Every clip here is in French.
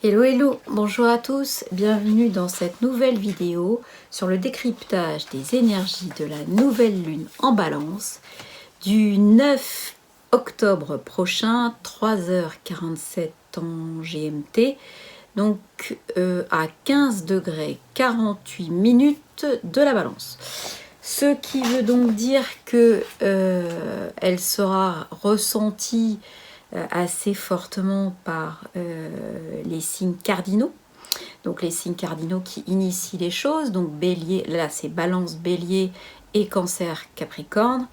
Hello hello, bonjour à tous, bienvenue dans cette nouvelle vidéo sur le décryptage des énergies de la nouvelle lune en balance du 9 octobre prochain, 3h47 en GMT, donc à 15 degrés 48 minutes de la balance. Ce qui veut donc dire que elle sera ressentie assez fortement par les signes cardinaux. Donc les signes cardinaux qui initient les choses. Donc Bélier, là c'est Balance, Bélier et Cancer, Capricorne.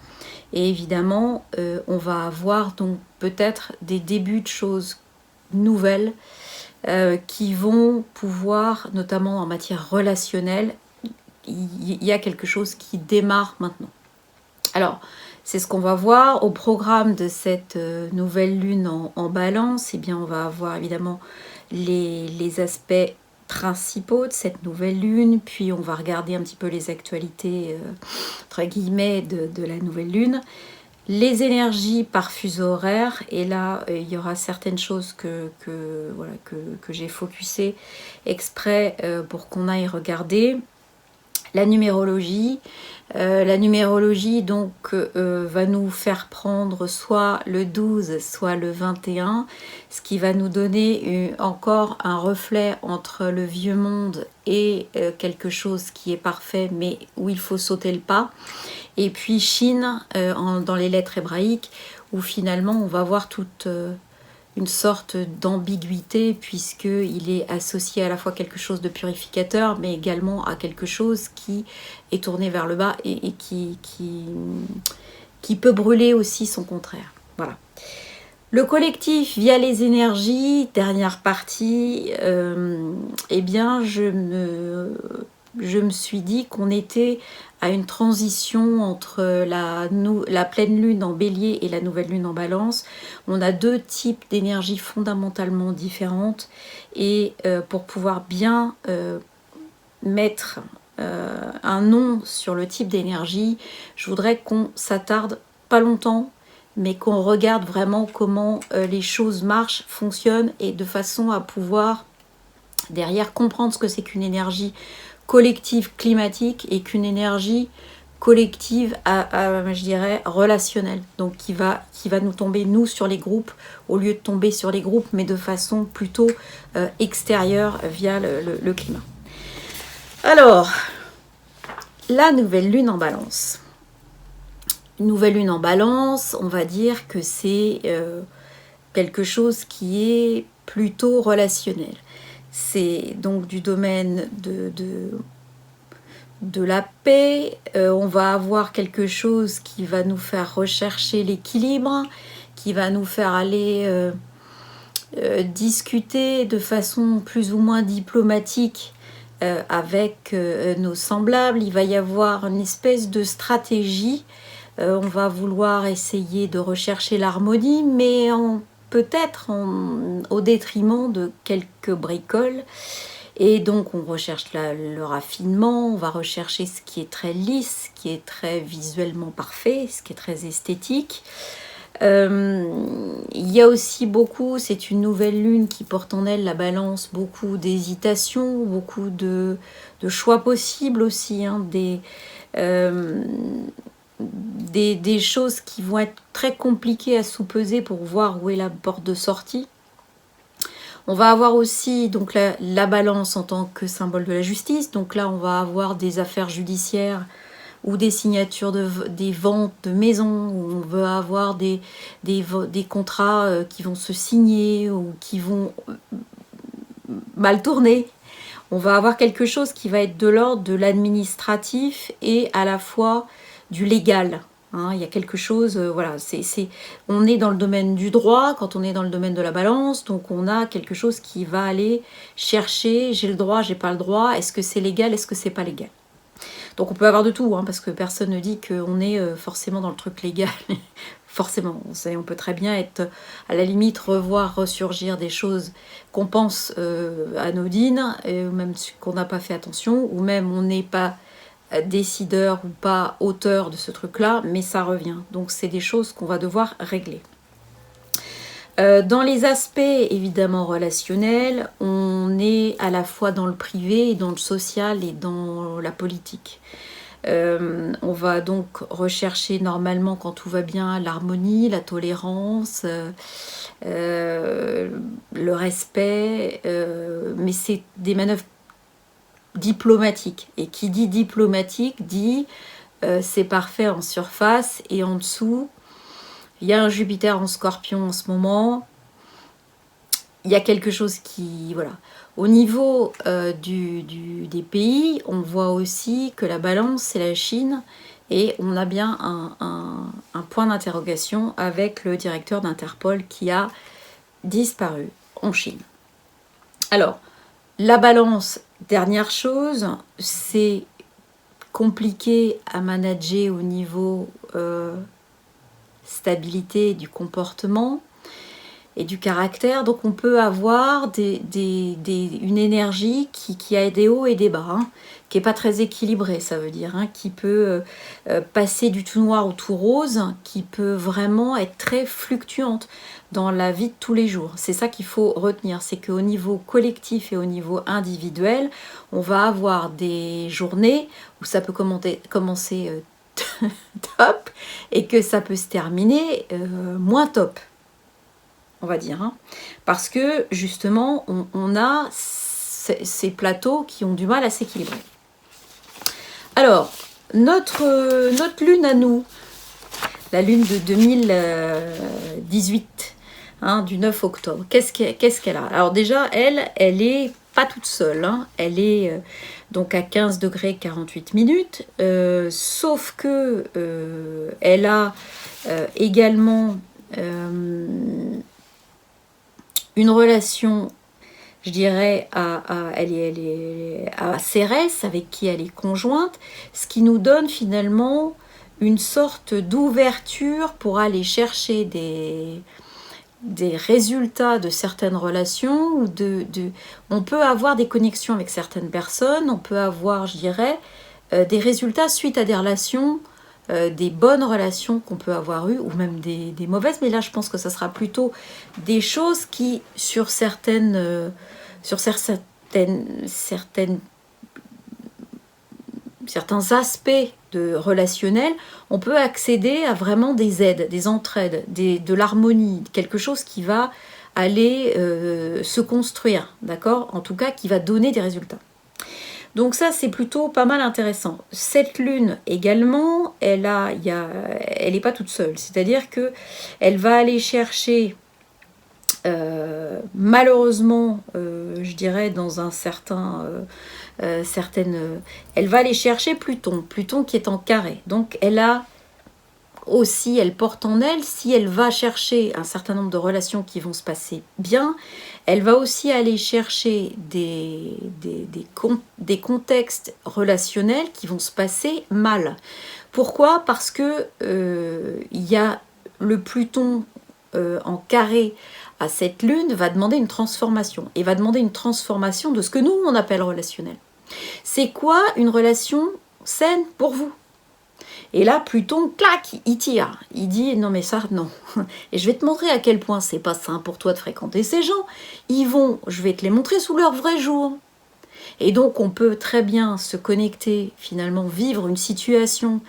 Et évidemment, on va avoir donc peut-être des débuts de choses nouvelles qui vont pouvoir, notamment en matière relationnelle, il y a quelque chose qui démarre maintenant. Alors, c'est ce qu'on va voir au programme de cette nouvelle lune en balance. Eh bien, on va avoir évidemment les aspects principaux de cette nouvelle lune, puis on va regarder un petit peu les actualités, entre guillemets, de la nouvelle lune. Les énergies par fuseau horaire, et là, il y aura certaines choses que j'ai focusées exprès pour qu'on aille regarder. La numérologie donc va nous faire prendre soit le 12, soit le 21, ce qui va nous donner encore un reflet entre le vieux monde et quelque chose qui est parfait, mais où il faut sauter le pas. Et puis Chine, dans les lettres hébraïques, où finalement on va voir toute une sorte d'ambiguïté, puisqu'il est associé à la fois à quelque chose de purificateur, mais également à quelque chose qui est tourné vers le bas et qui peut brûler aussi son contraire. Voilà. Le collectif via les énergies, dernière partie, eh bien je me suis dit qu'on était à une transition entre la pleine lune en bélier et la nouvelle lune en balance. On a deux types d'énergies fondamentalement différentes, et pour pouvoir bien mettre un nom sur le type d'énergie, je voudrais qu'on s'attarde pas longtemps, mais qu'on regarde vraiment comment les choses marchent, fonctionnent, et de façon à pouvoir derrière comprendre ce que c'est qu'une énergie collective climatique et qu'une énergie collective je dirais relationnelle, donc qui va nous tomber nous sur les groupes au lieu de tomber sur les groupes, mais de façon plutôt extérieure via le climat. Alors, la nouvelle lune en balance. Une nouvelle lune en balance, on va dire que c'est quelque chose qui est plutôt relationnel. C'est donc du domaine de la paix. On va avoir quelque chose qui va nous faire rechercher l'équilibre, qui va nous faire aller discuter de façon plus ou moins diplomatique avec nos semblables. Il va y avoir une espèce de stratégie. On va vouloir essayer de rechercher l'harmonie, mais peut-être au détriment de quelques bricoles. Et donc on recherche le raffinement, on va rechercher ce qui est très lisse, ce qui est très visuellement parfait, ce qui est très esthétique. Il y a aussi beaucoup, c'est une nouvelle lune qui porte en elle la balance, beaucoup d'hésitation, beaucoup de choix possibles aussi, hein, des choses qui vont être très compliquées à sous-peser pour voir où est la porte de sortie. On va avoir aussi donc la balance en tant que symbole de la justice. Donc là, on va avoir des affaires judiciaires ou des signatures des ventes de maisons, où on veut avoir des contrats qui vont se signer ou qui vont mal tourner. On va avoir quelque chose qui va être de l'ordre de l'administratif et à la fois du légal. Hein, il y a quelque chose, voilà, on est dans le domaine du droit quand on est dans le domaine de la balance, donc on a quelque chose qui va aller chercher, j'ai le droit, j'ai pas le droit, est-ce que c'est légal, est-ce que c'est pas légal. Donc on peut avoir de tout, hein, parce que personne ne dit qu'on est forcément dans le truc légal. Forcément, on peut très bien être, à la limite, ressurgir des choses qu'on pense anodines, même qu'on n'a pas fait attention, ou même on n'est pas décideur ou pas auteur de ce truc-là, mais ça revient. Donc c'est des choses qu'on va devoir régler. Dans les aspects évidemment relationnels, on est à la fois dans le privé et dans le social et dans la politique. On va donc rechercher normalement, quand tout va bien, l'harmonie, la tolérance, le respect, mais c'est des manœuvres diplomatiques. Et qui dit diplomatique dit c'est parfait en surface et en dessous. Il y a un Jupiter en Scorpion en ce moment. Il y a quelque chose qui... Voilà. Au niveau des pays, on voit aussi que la balance, c'est la Chine. Et on a bien un point d'interrogation avec le directeur d'Interpol qui a disparu en Chine. Alors, la balance, dernière chose, c'est compliqué à manager au niveau stabilité du comportement et du caractère. Donc on peut avoir une énergie qui a des hauts et des bas, hein, qui n'est pas très équilibrée, ça veut dire, hein, qui peut passer du tout noir au tout rose, qui peut vraiment être très fluctuante dans la vie de tous les jours. C'est ça qu'il faut retenir, c'est qu'au niveau collectif et au niveau individuel, on va avoir des journées où ça peut commencer top et que ça peut se terminer moins top, on va dire, hein. Parce que justement on a ces plateaux qui ont du mal à s'équilibrer. Alors notre lune à nous, la lune de 2018, hein, du 9 octobre, qu'est-ce qu'elle a? Alors déjà elle est pas toute seule, hein. Elle est donc à 15 degrés 48 minutes, sauf que elle a également une relation, je dirais, elle est à Cérès, avec qui elle est conjointe, ce qui nous donne finalement une sorte d'ouverture pour aller chercher des résultats de certaines relations, ou on peut avoir des connexions avec certaines personnes, on peut avoir, je dirais, des résultats suite à des relations, des bonnes relations qu'on peut avoir eues, ou même des mauvaises, mais là je pense que ça sera plutôt des choses qui, sur certains aspects de relationnel, on peut accéder à vraiment des aides, des entraides, de l'harmonie, quelque chose qui va aller se construire, d'accord? En tout cas, qui va donner des résultats. Donc ça, c'est plutôt pas mal intéressant. Cette lune également, elle est pas toute seule, c'est-à-dire que elle va aller chercher, malheureusement, je dirais dans un elle va aller chercher Pluton qui est en carré. Donc elle a aussi, elle porte en elle, si elle va chercher un certain nombre de relations qui vont se passer bien, elle va aussi aller chercher des contextes relationnels qui vont se passer mal. Pourquoi? Parce que il y a le Pluton en carré à cette lune va demander une transformation, et va demander une transformation de ce que nous on appelle relationnel. C'est quoi une relation saine pour vous? Et là, Pluton, clac, il tire. Il dit, non mais ça, non. Et je vais te montrer à quel point c'est pas sain pour toi de fréquenter ces gens. Je vais te les montrer sous leur vrai jour. Et donc, on peut très bien se connecter, finalement, vivre une situation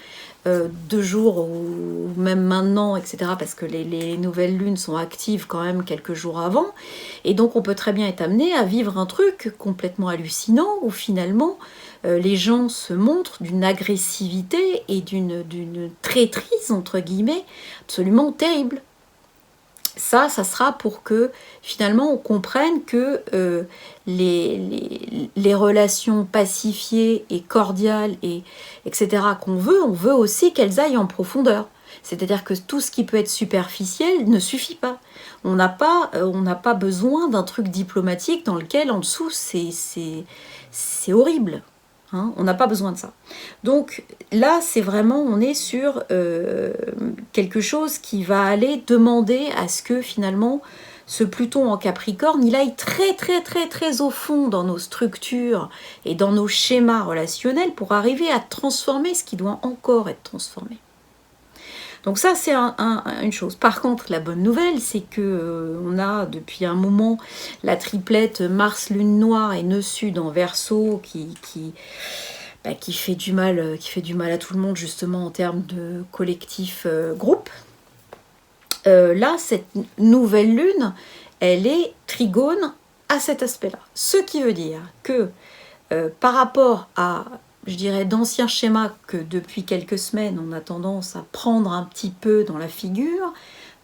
de jour, ou même maintenant, etc. Parce que les nouvelles lunes sont actives quand même quelques jours avant. Et donc, on peut très bien être amené à vivre un truc complètement hallucinant, où finalement, les gens se montrent d'une agressivité et d'une traîtrise, entre guillemets, absolument terrible. Ça sera pour que finalement on comprenne que les relations pacifiées et cordiales, etc. qu'on veut, on veut aussi qu'elles aillent en profondeur. C'est-à-dire que tout ce qui peut être superficiel ne suffit pas. On n'a pas besoin d'un truc diplomatique dans lequel en dessous c'est horrible. Hein, on n'a pas besoin de ça. Donc là, c'est vraiment, on est sur quelque chose qui va aller demander à ce que finalement ce Pluton en Capricorne, il aille très très très très au fond dans nos structures et dans nos schémas relationnels pour arriver à transformer ce qui doit encore être transformé. Donc ça, c'est une chose. Par contre, la bonne nouvelle, c'est que on a depuis un moment la triplette Mars, Lune Noire et Nœud Sud en Verseau qui fait du mal, à tout le monde justement en termes de collectif groupe. Là, cette nouvelle lune, elle est trigone à cet aspect-là. Ce qui veut dire que par rapport à, je dirais, d'anciens schémas que depuis quelques semaines, on a tendance à prendre un petit peu dans la figure,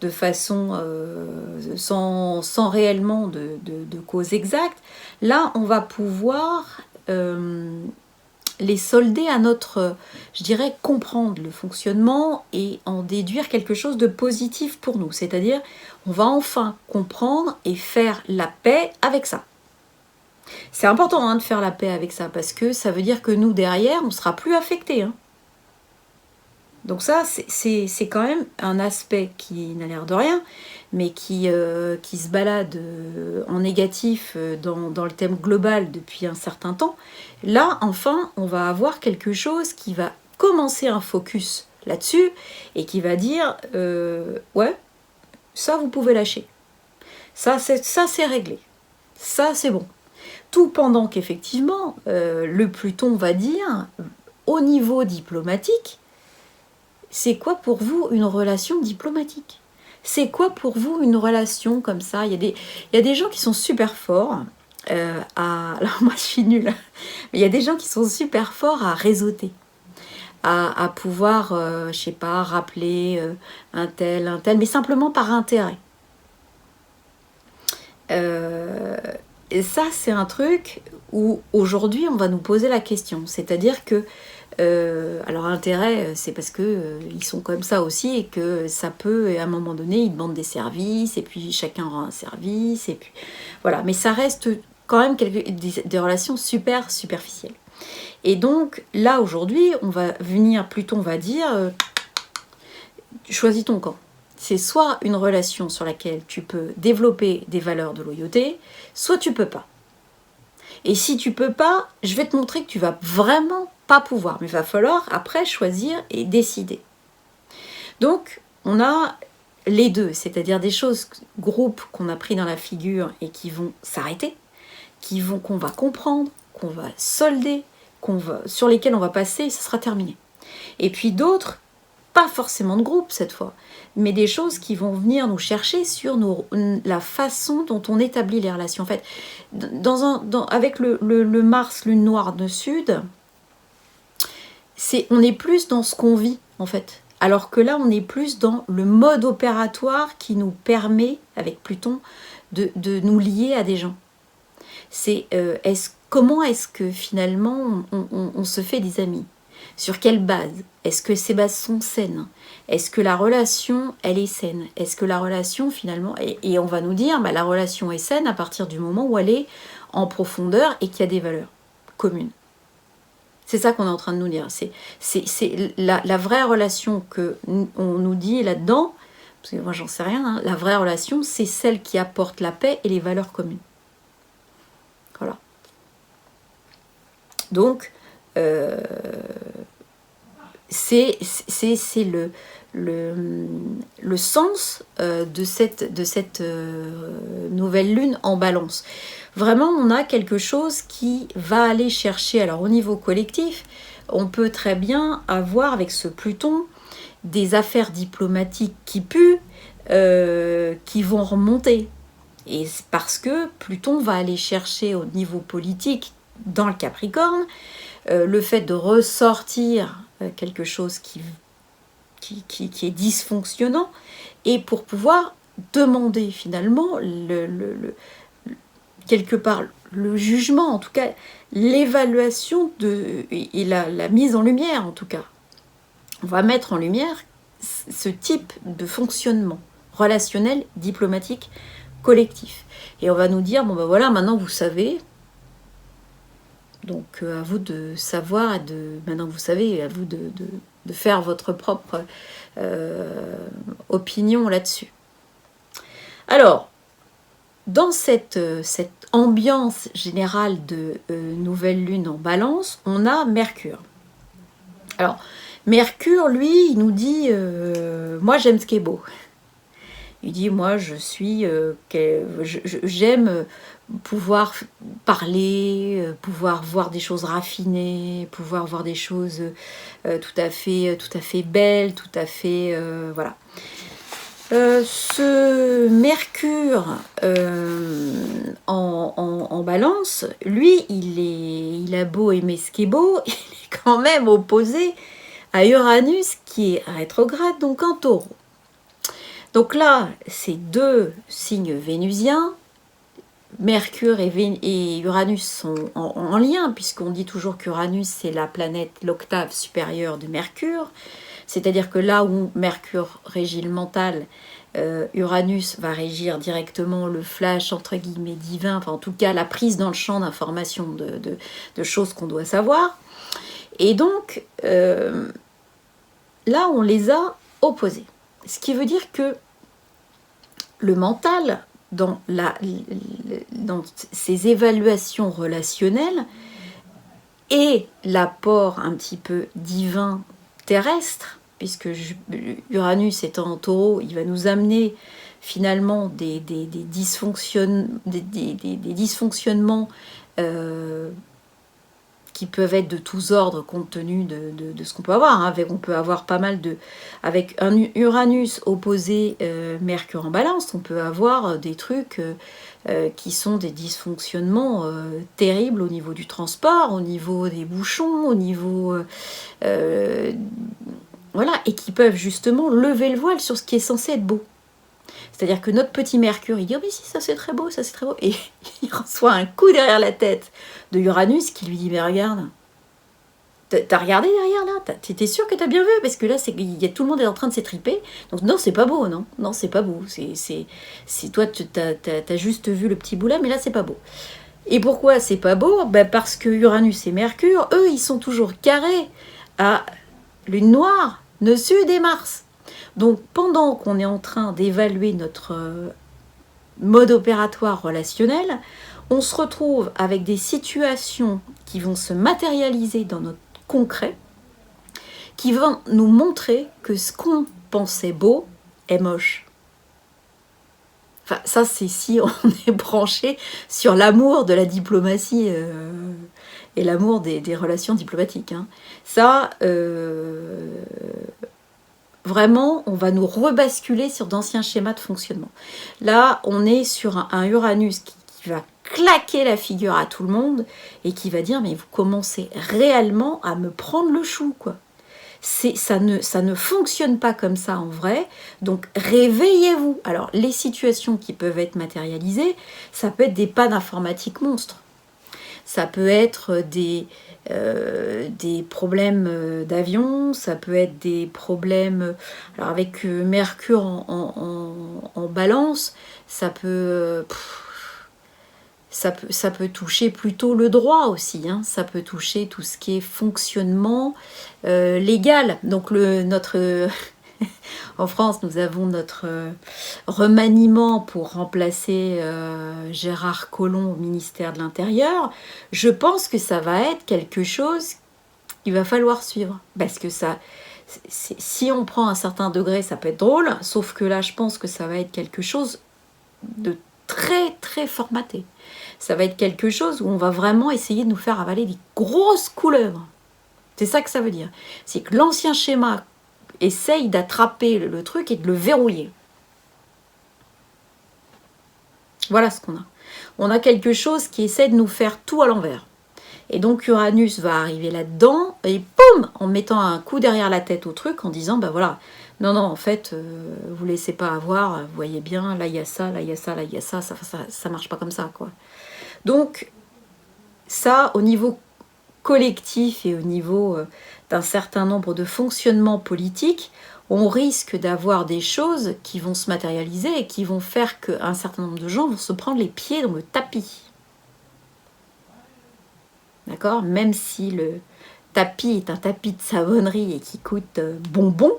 de façon sans réellement de cause exacte, là, on va pouvoir les solder à notre, je dirais, comprendre le fonctionnement et en déduire quelque chose de positif pour nous. C'est-à-dire, on va enfin comprendre et faire la paix avec ça. C'est important de faire la paix avec ça, parce que ça veut dire que nous, derrière, on ne sera plus affectés. Donc ça, c'est quand même un aspect qui n'a l'air de rien, mais qui se balade en négatif dans le thème global depuis un certain temps. Là, enfin, on va avoir quelque chose qui va commencer un focus là-dessus et qui va dire ouais, ça, vous pouvez lâcher. Ça, c'est réglé. Ça, c'est bon. Tout pendant qu'effectivement, le Pluton va dire, au niveau diplomatique, c'est quoi pour vous une relation diplomatique? C'est quoi pour vous une relation comme ça? Il y a des gens qui sont super forts alors moi je suis nulle, mais il y a des gens qui sont super forts à réseauter, à pouvoir, je sais pas, rappeler un tel, mais simplement par intérêt. Et ça, c'est un truc où aujourd'hui on va nous poser la question, c'est-à-dire que alors intérêt, c'est parce que ils sont comme ça aussi et que ça peut, à un moment donné, ils demandent des services et puis chacun rend un service et puis voilà. Mais ça reste quand même des relations super superficielles. Et donc là aujourd'hui, on va venir, Pluton va dire, choisis ton camp. C'est soit une relation sur laquelle tu peux développer des valeurs de loyauté, soit tu peux pas. Et si tu peux pas, je vais te montrer que tu vas vraiment pas pouvoir. Mais il va falloir après choisir et décider. Donc, on a les deux, c'est-à-dire des choses, groupes qu'on a pris dans la figure et qui vont s'arrêter, qu'on va comprendre, qu'on va solder, sur lesquels on va passer et ça sera terminé. Et puis d'autres, pas forcément de groupe cette fois, mais des choses qui vont venir nous chercher sur la façon dont on établit les relations. En fait, avec le Mars, Lune Noire de Sud, on est plus dans ce qu'on vit, en fait. Alors que là, on est plus dans le mode opératoire qui nous permet, avec Pluton, de nous lier à des gens. C'est comment est-ce que finalement on se fait des amis? Sur quelle base? Est-ce que ces bases sont saines? Est-ce que la relation, elle est saine? Est-ce que la relation, finalement... Et on va nous dire, la relation est saine à partir du moment où elle est en profondeur et qu'il y a des valeurs communes. C'est ça qu'on est en train de nous dire. C'est la vraie relation qu'on nous dit là-dedans, parce que moi, j'en sais rien, la vraie relation, c'est celle qui apporte la paix et les valeurs communes. Voilà. Donc... c'est le sens de cette nouvelle lune en balance. Vraiment, on a quelque chose qui va aller chercher, alors au niveau collectif, on peut très bien avoir avec ce Pluton des affaires diplomatiques qui puent, qui vont remonter. Et parce que Pluton va aller chercher au niveau politique, dans le Capricorne, le fait de ressortir quelque chose qui est dysfonctionnant, et pour pouvoir demander finalement quelque part le jugement, en tout cas l'évaluation et la mise en lumière, en tout cas. On va mettre en lumière ce type de fonctionnement relationnel, diplomatique, collectif. Et on va nous dire, bon ben voilà, maintenant vous savez. Donc à vous de savoir, maintenant vous savez, à vous de faire votre propre opinion là-dessus. Alors, dans cette ambiance générale de nouvelle lune en balance, on a Mercure. Alors, Mercure, lui, il nous dit moi j'aime ce qui est beau. Il dit moi j'aime pouvoir parler, pouvoir voir des choses raffinées, pouvoir voir des choses tout à fait belles, tout à fait voilà. Ce Mercure en balance, lui, il a beau aimer ce qui est beau, il est quand même opposé à Uranus qui est rétrograde, donc en Taureau. Donc là, ces deux signes vénusiens, Mercure et Uranus sont en lien, puisqu'on dit toujours qu'Uranus, c'est la planète, l'octave supérieure de Mercure. C'est-à-dire que là où Mercure régit le mental, Uranus va régir directement le flash, entre guillemets, divin, enfin en tout cas la prise dans le champ d'informations de choses qu'on doit savoir. Et donc, là, on les a opposés. Ce qui veut dire que le mental, dans ses évaluations relationnelles, et l'apport un petit peu divin terrestre, puisque Uranus étant en Taureau, il va nous amener finalement des dysfonctionnements qui peuvent être de tous ordres compte tenu de ce qu'on peut avoir. Hein. On peut avoir pas mal de... Avec un Uranus opposé Mercure en balance, on peut avoir des trucs qui sont des dysfonctionnements terribles au niveau du transport, au niveau des bouchons, au niveau... voilà, et qui peuvent justement lever le voile sur ce qui est censé être beau. C'est-à-dire que notre petit Mercure, il dit « Oh mais si, ça c'est très beau, ça c'est très beau ». Et il reçoit un coup derrière la tête de Uranus qui lui dit « Mais regarde, t'as regardé derrière là? T'es sûr que t'as bien vu? Parce que là, tout le monde est en train de s'étriper. Donc non, c'est pas beau, non. Non, c'est pas beau. C'est toi, t'as juste vu le petit bout là, mais là, c'est pas beau. » Et pourquoi c'est pas beau? Parce que Uranus et Mercure, eux, ils sont toujours carrés à lune noire, nœud sud et Mars. Donc, pendant qu'on est en train d'évaluer notre mode opératoire relationnel, on se retrouve avec des situations qui vont se matérialiser dans notre concret, qui vont nous montrer que ce qu'on pensait beau est moche. Enfin, ça, c'est si on est branché sur l'amour de la diplomatie et l'amour des relations diplomatiques. Hein. Ça... Vraiment, on va nous rebasculer sur d'anciens schémas de fonctionnement. Là, on est sur un Uranus qui va claquer la figure à tout le monde et qui va dire « Mais vous commencez réellement à me prendre le chou, quoi. Ça ne fonctionne pas comme ça en vrai, donc réveillez-vous. » Alors, les situations qui peuvent être matérialisées, ça peut être des pannes informatiques monstres. Ça peut être des problèmes d'avion, ça peut être des problèmes... Alors avec Mercure en balance, ça peut toucher plutôt le droit aussi, hein. Ça peut toucher tout ce qui est fonctionnement légal. Donc en France, nous avons notre remaniement pour remplacer Gérard Collomb au ministère de l'Intérieur. Je pense que ça va être quelque chose qu'il va falloir suivre. Parce que si on prend un certain degré, ça peut être drôle. Sauf que là, je pense que ça va être quelque chose de très, très formaté. Ça va être quelque chose où on va vraiment essayer de nous faire avaler des grosses couleuvres. C'est ça que ça veut dire. C'est que l'ancien schéma essaye d'attraper le truc et de le verrouiller. Voilà ce qu'on a. On a quelque chose qui essaie de nous faire tout à l'envers. Et donc Uranus va arriver là-dedans et poum, en mettant un coup derrière la tête au truc, en disant, voilà, non, en fait, vous laissez pas avoir, vous voyez bien, là il y a ça, là il y a ça, là il y a ça, ça marche pas comme ça, quoi. Donc, ça, au niveau collectif et au niveau d'un certain nombre de fonctionnements politiques, on risque d'avoir des choses qui vont se matérialiser et qui vont faire qu'un certain nombre de gens vont se prendre les pieds dans le tapis. D'accord ? Même si le tapis est un tapis de savonnerie et qui coûte bonbon,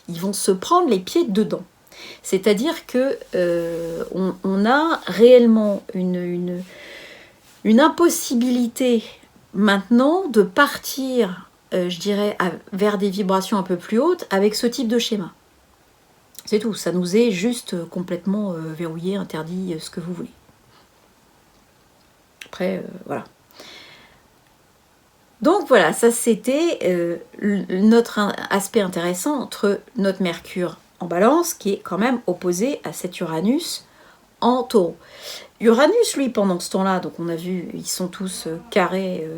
ils vont se prendre les pieds dedans. C'est-à-dire que on a réellement une impossibilité maintenant de partir je dirais, vers des vibrations un peu plus hautes avec ce type de schéma. C'est tout, ça nous est juste complètement verrouillé, interdit, ce que vous voulez. Après, voilà. Donc voilà, ça c'était notre aspect intéressant entre notre Mercure en Balance, qui est quand même opposé à cet Uranus en Taureau. Uranus, lui, pendant ce temps-là, donc on a vu, ils sont tous carrés,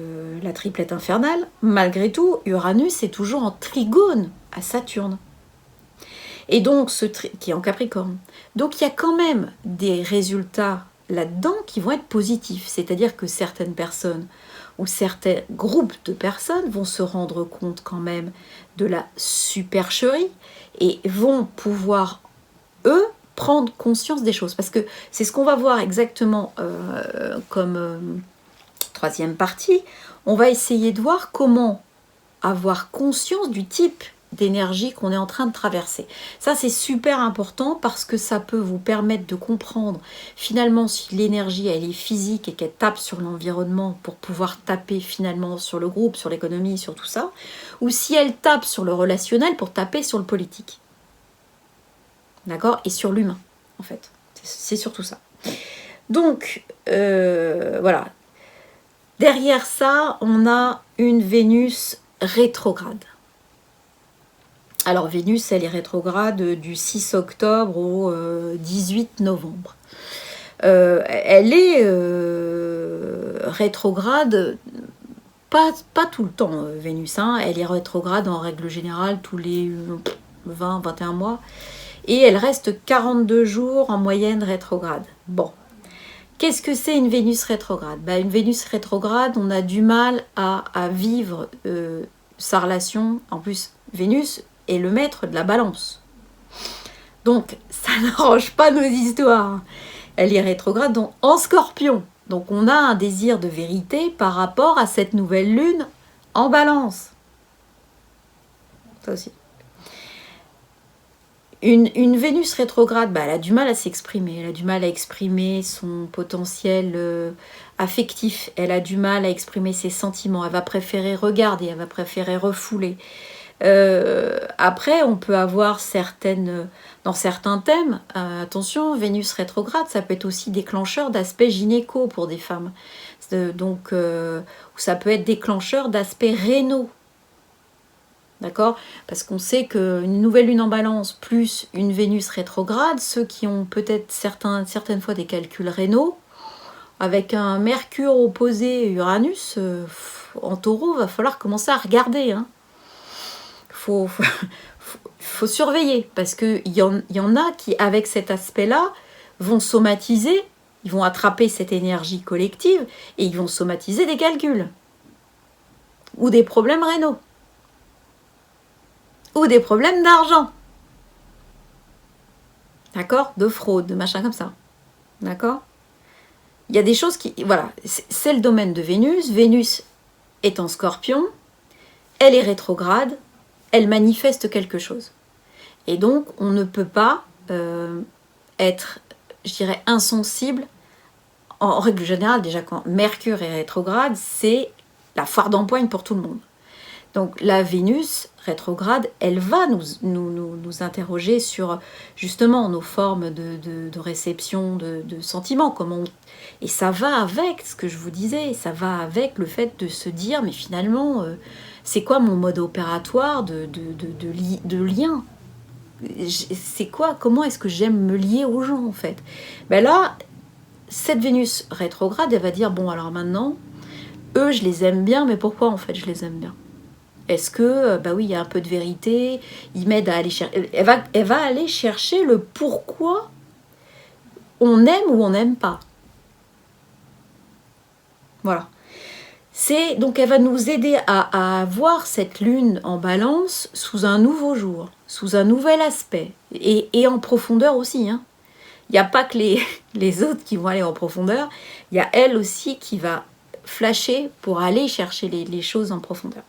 la triplette infernale. Malgré tout, Uranus est toujours en trigone à Saturne. Et donc, qui est en Capricorne. Donc, il y a quand même des résultats là-dedans qui vont être positifs. C'est-à-dire que certaines personnes ou certains groupes de personnes vont se rendre compte quand même de la supercherie et vont pouvoir, eux, prendre conscience des choses. Parce que c'est ce qu'on va voir exactement comme troisième partie. On va essayer de voir comment avoir conscience du type d'énergie qu'on est en train de traverser. Ça, c'est super important parce que ça peut vous permettre de comprendre finalement si l'énergie, elle est physique et qu'elle tape sur l'environnement pour pouvoir taper finalement sur le groupe, sur l'économie, sur tout ça, ou si elle tape sur le relationnel pour taper sur le politique. D'accord? Et sur l'humain, en fait. C'est surtout ça. Donc, voilà. Derrière ça, on a une Vénus rétrograde. Alors Vénus, elle est rétrograde du 6 octobre au 18 novembre. Elle est rétrograde, pas tout le temps, Vénus. Hein. Elle est rétrograde en règle générale tous les 20-21 mois. Et elle reste 42 jours en moyenne rétrograde. Bon. Qu'est-ce que c'est une Vénus rétrograde? Une Vénus rétrograde, on a du mal à vivre sa relation. En plus, Vénus est le maître de la balance. Donc, ça n'arrange pas nos histoires. Elle est rétrograde donc, en Scorpion. Donc, on a un désir de vérité par rapport à cette nouvelle lune en balance. Ça aussi. Une Vénus rétrograde, elle a du mal à s'exprimer. Elle a du mal à exprimer son potentiel affectif. Elle a du mal à exprimer ses sentiments. Elle va préférer regarder, elle va préférer refouler. Après, on peut avoir dans certains thèmes, attention, Vénus rétrograde, ça peut être aussi déclencheur d'aspects gynéco pour des femmes. Donc, ça peut être déclencheur d'aspects rénaux. D'accord? Parce qu'on sait qu'une nouvelle lune en balance plus une Vénus rétrograde, ceux qui ont peut-être certaines fois des calculs rénaux, avec un Mercure opposé Uranus, en Taureau, va falloir commencer à regarder. Hein. Faut surveiller, parce qu'il y en a qui, avec cet aspect-là, vont somatiser, ils vont attraper cette énergie collective, et ils vont somatiser des calculs. Ou des problèmes rénaux. Ou des problèmes d'argent. D'accord? De fraude, de machin comme ça. D'accord? Il y a des choses qui... Voilà, c'est le domaine de Vénus. Vénus est en Scorpion. Elle est rétrograde. Elle manifeste quelque chose. Et donc, on ne peut pas être, je dirais, insensible. En règle générale, déjà, quand Mercure est rétrograde, c'est la foire d'empoigne pour tout le monde. Donc la Vénus rétrograde, elle va nous interroger sur justement nos formes de réception de sentiments. Et ça va avec ce que je vous disais, ça va avec le fait de se dire, mais finalement, c'est quoi mon mode opératoire de lien? C'est quoi? Comment est-ce que j'aime me lier aux gens en fait? Là, cette Vénus rétrograde, elle va dire, bon alors maintenant, eux je les aime bien, mais pourquoi en fait je les aime bien? Est-ce que, oui, il y a un peu de vérité, il m'aide à aller chercher... Elle va aller chercher le pourquoi on aime ou on n'aime pas. Voilà. Donc elle va nous aider à voir cette lune en balance sous un nouveau jour, sous un nouvel aspect, et en profondeur aussi. Hein. Il n'y a pas que les autres qui vont aller en profondeur, il y a elle aussi qui va flasher pour aller chercher les choses en profondeur.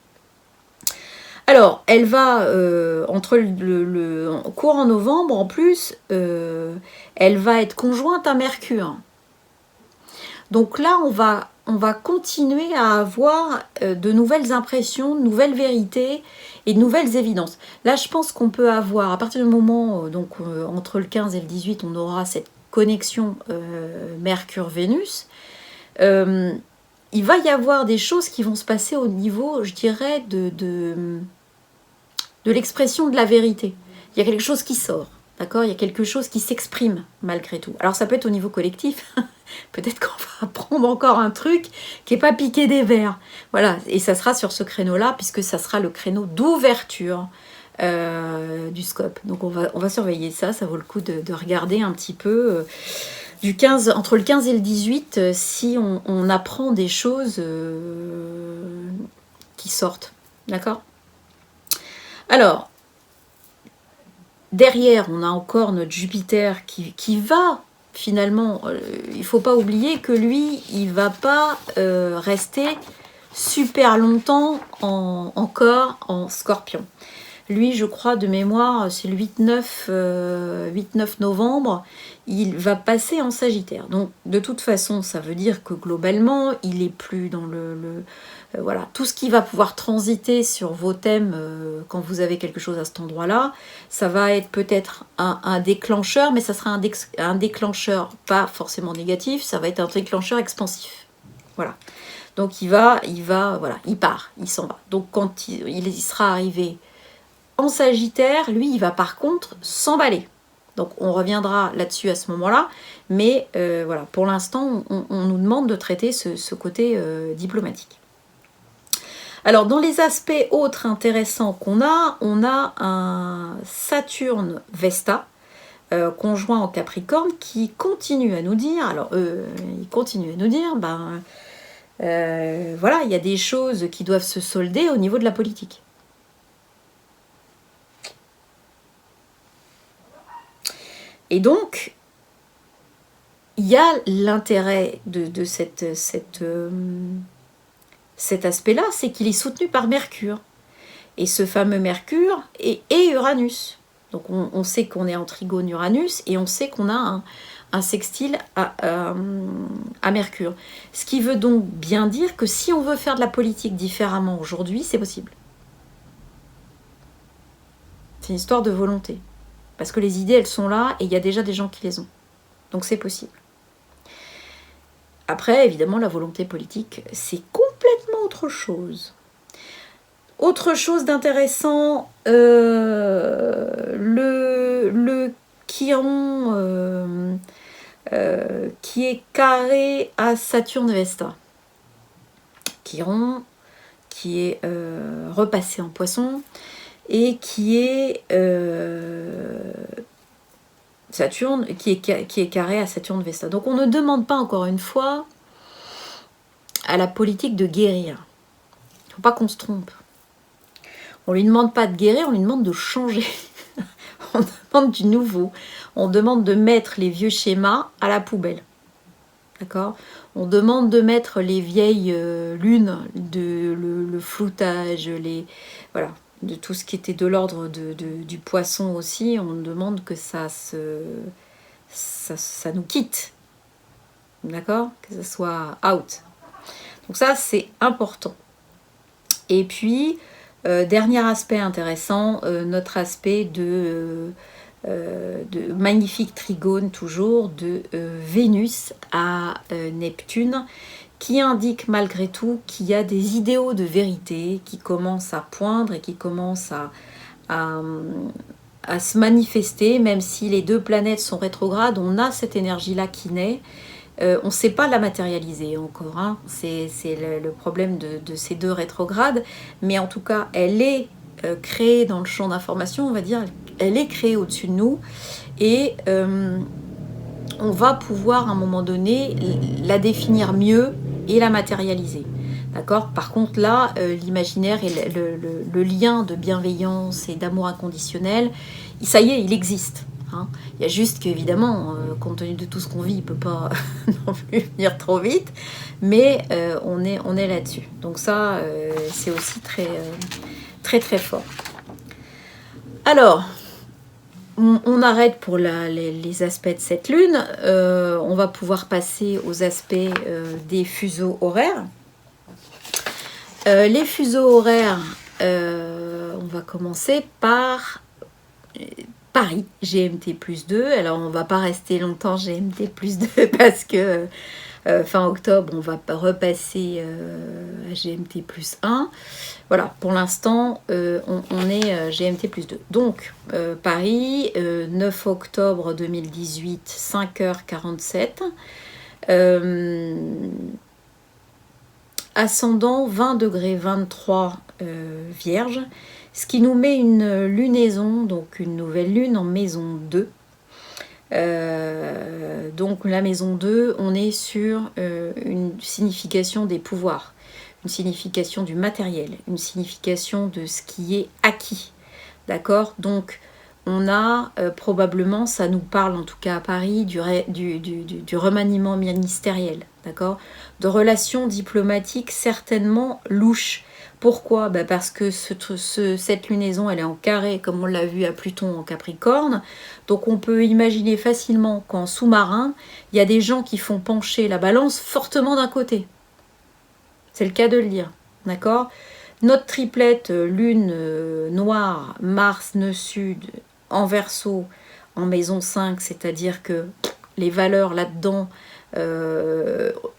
Alors, elle va, entre le courant novembre, en plus, elle va être conjointe à Mercure. Donc là, on va on va continuer à avoir de nouvelles impressions, de nouvelles vérités et de nouvelles évidences. Là, je pense qu'on peut avoir, à partir du moment, entre le 15 et le 18, on aura cette connexion Mercure-Vénus. Il va y avoir des choses qui vont se passer au niveau, je dirais, de l'expression de la vérité. Il y a quelque chose qui sort, d'accord? Il y a quelque chose qui s'exprime malgré tout. Alors ça peut être au niveau collectif, peut-être qu'on va apprendre encore un truc qui n'est pas piqué des vers. Voilà, et ça sera sur ce créneau-là, puisque ça sera le créneau d'ouverture du scope. Donc on va surveiller ça, ça vaut le coup de regarder un petit peu... entre le 15 et le 18, si on apprend des choses qui sortent. D'accord? Alors, derrière, on a encore notre Jupiter qui va, finalement, il ne faut pas oublier que lui, il ne va pas rester super longtemps encore en Scorpion. Lui, je crois, de mémoire, c'est le 8-9 novembre, il va passer en Sagittaire. Donc, de toute façon, ça veut dire que globalement, il est plus dans voilà, tout ce qui va pouvoir transiter sur vos thèmes quand vous avez quelque chose à cet endroit-là, ça va être peut-être un déclencheur, mais ça sera un déclencheur pas forcément négatif, ça va être un déclencheur expansif. Voilà. Donc, voilà, il part, il s'en va. Donc, quand il sera arrivé en Sagittaire, lui, il va par contre s'emballer. Donc, on reviendra là-dessus à ce moment-là. Mais voilà, pour l'instant, on nous demande de traiter ce côté diplomatique. Alors, dans les aspects autres intéressants qu'on a, on a un Saturne Vesta, conjoint en Capricorne, qui continue à nous dire, il continue à nous dire, voilà, il y a des choses qui doivent se solder au niveau de la politique. Et donc, il y a l'intérêt de cet aspect-là, c'est qu'il est soutenu par Mercure. Et ce fameux Mercure et Uranus. Donc on sait qu'on est en trigone Uranus et on sait qu'on a un sextile à Mercure. Ce qui veut donc bien dire que si on veut faire de la politique différemment aujourd'hui, c'est possible. C'est une histoire de volonté. Parce que les idées, elles sont là et il y a déjà des gens qui les ont. Donc c'est possible. Après, évidemment, la volonté politique, c'est complètement autre chose. Autre chose d'intéressant, le Chiron qui est carré à Saturne Vesta. Chiron qui est repassé en Poisson et qui est Saturne, qui est carré à Saturne Vesta. Donc on ne demande pas encore une fois à la politique de guérir. Il ne faut pas qu'on se trompe. On ne lui demande pas de guérir, on lui demande de changer. On demande du nouveau. On demande de mettre les vieux schémas à la poubelle. D'accord ? On demande de mettre les vieilles lunes, le floutage, voilà, de tout ce qui était de l'ordre du poisson aussi. On demande que ça nous quitte. D'accord ? Que ça soit out. Donc ça, c'est important. Et puis, dernier aspect intéressant, notre aspect de magnifique trigone toujours de Vénus à Neptune, qui indique malgré tout qu'il y a des idéaux de vérité qui commencent à poindre et qui commencent à se manifester, même si les deux planètes sont rétrogrades, on a cette énergie-là qui naît. On ne sait pas la matérialiser encore, hein. C'est le problème de ces deux rétrogrades, mais en tout cas, elle est créée dans le champ d'information, on va dire, elle est créée au-dessus de nous, et on va pouvoir à un moment donné la définir mieux et la matérialiser. D'accord ? Par contre, là, l'imaginaire et le lien de bienveillance et d'amour inconditionnel, ça y est, il existe. Hein. Il y a juste qu'évidemment, compte tenu de tout ce qu'on vit, il ne peut pas non plus venir trop vite, mais on est là-dessus. Donc ça, c'est aussi très, très, très fort. Alors, on arrête pour les aspects de cette lune. On va pouvoir passer aux aspects des fuseaux horaires. Les fuseaux horaires, on va commencer par Paris, GMT+2. Alors, on ne va pas rester longtemps GMT+2 parce que fin octobre, on va repasser à GMT+1. Voilà, pour l'instant, on est GMT+2. Donc, Paris, 9 octobre 2018, 5h47. Ascendant 20 degrés 23 Vierge, ce qui nous met une lunaison, donc une nouvelle lune en maison 2. Donc la maison 2, on est sur une signification des pouvoirs, une signification du matériel, une signification de ce qui est acquis. D'accord? Donc on a probablement, ça nous parle en tout cas à Paris, du remaniement ministériel, d'accord? De relations diplomatiques certainement louches. Pourquoi? Parce que cette lunaison, elle est en carré, comme on l'a vu à Pluton en Capricorne. Donc on peut imaginer facilement qu'en sous-marin, il y a des gens qui font pencher la balance fortement d'un côté. C'est le cas de le dire, d'accord? Notre triplette, lune noire, Mars, nœud sud, en Verseau, en maison 5, c'est-à-dire que les valeurs là-dedans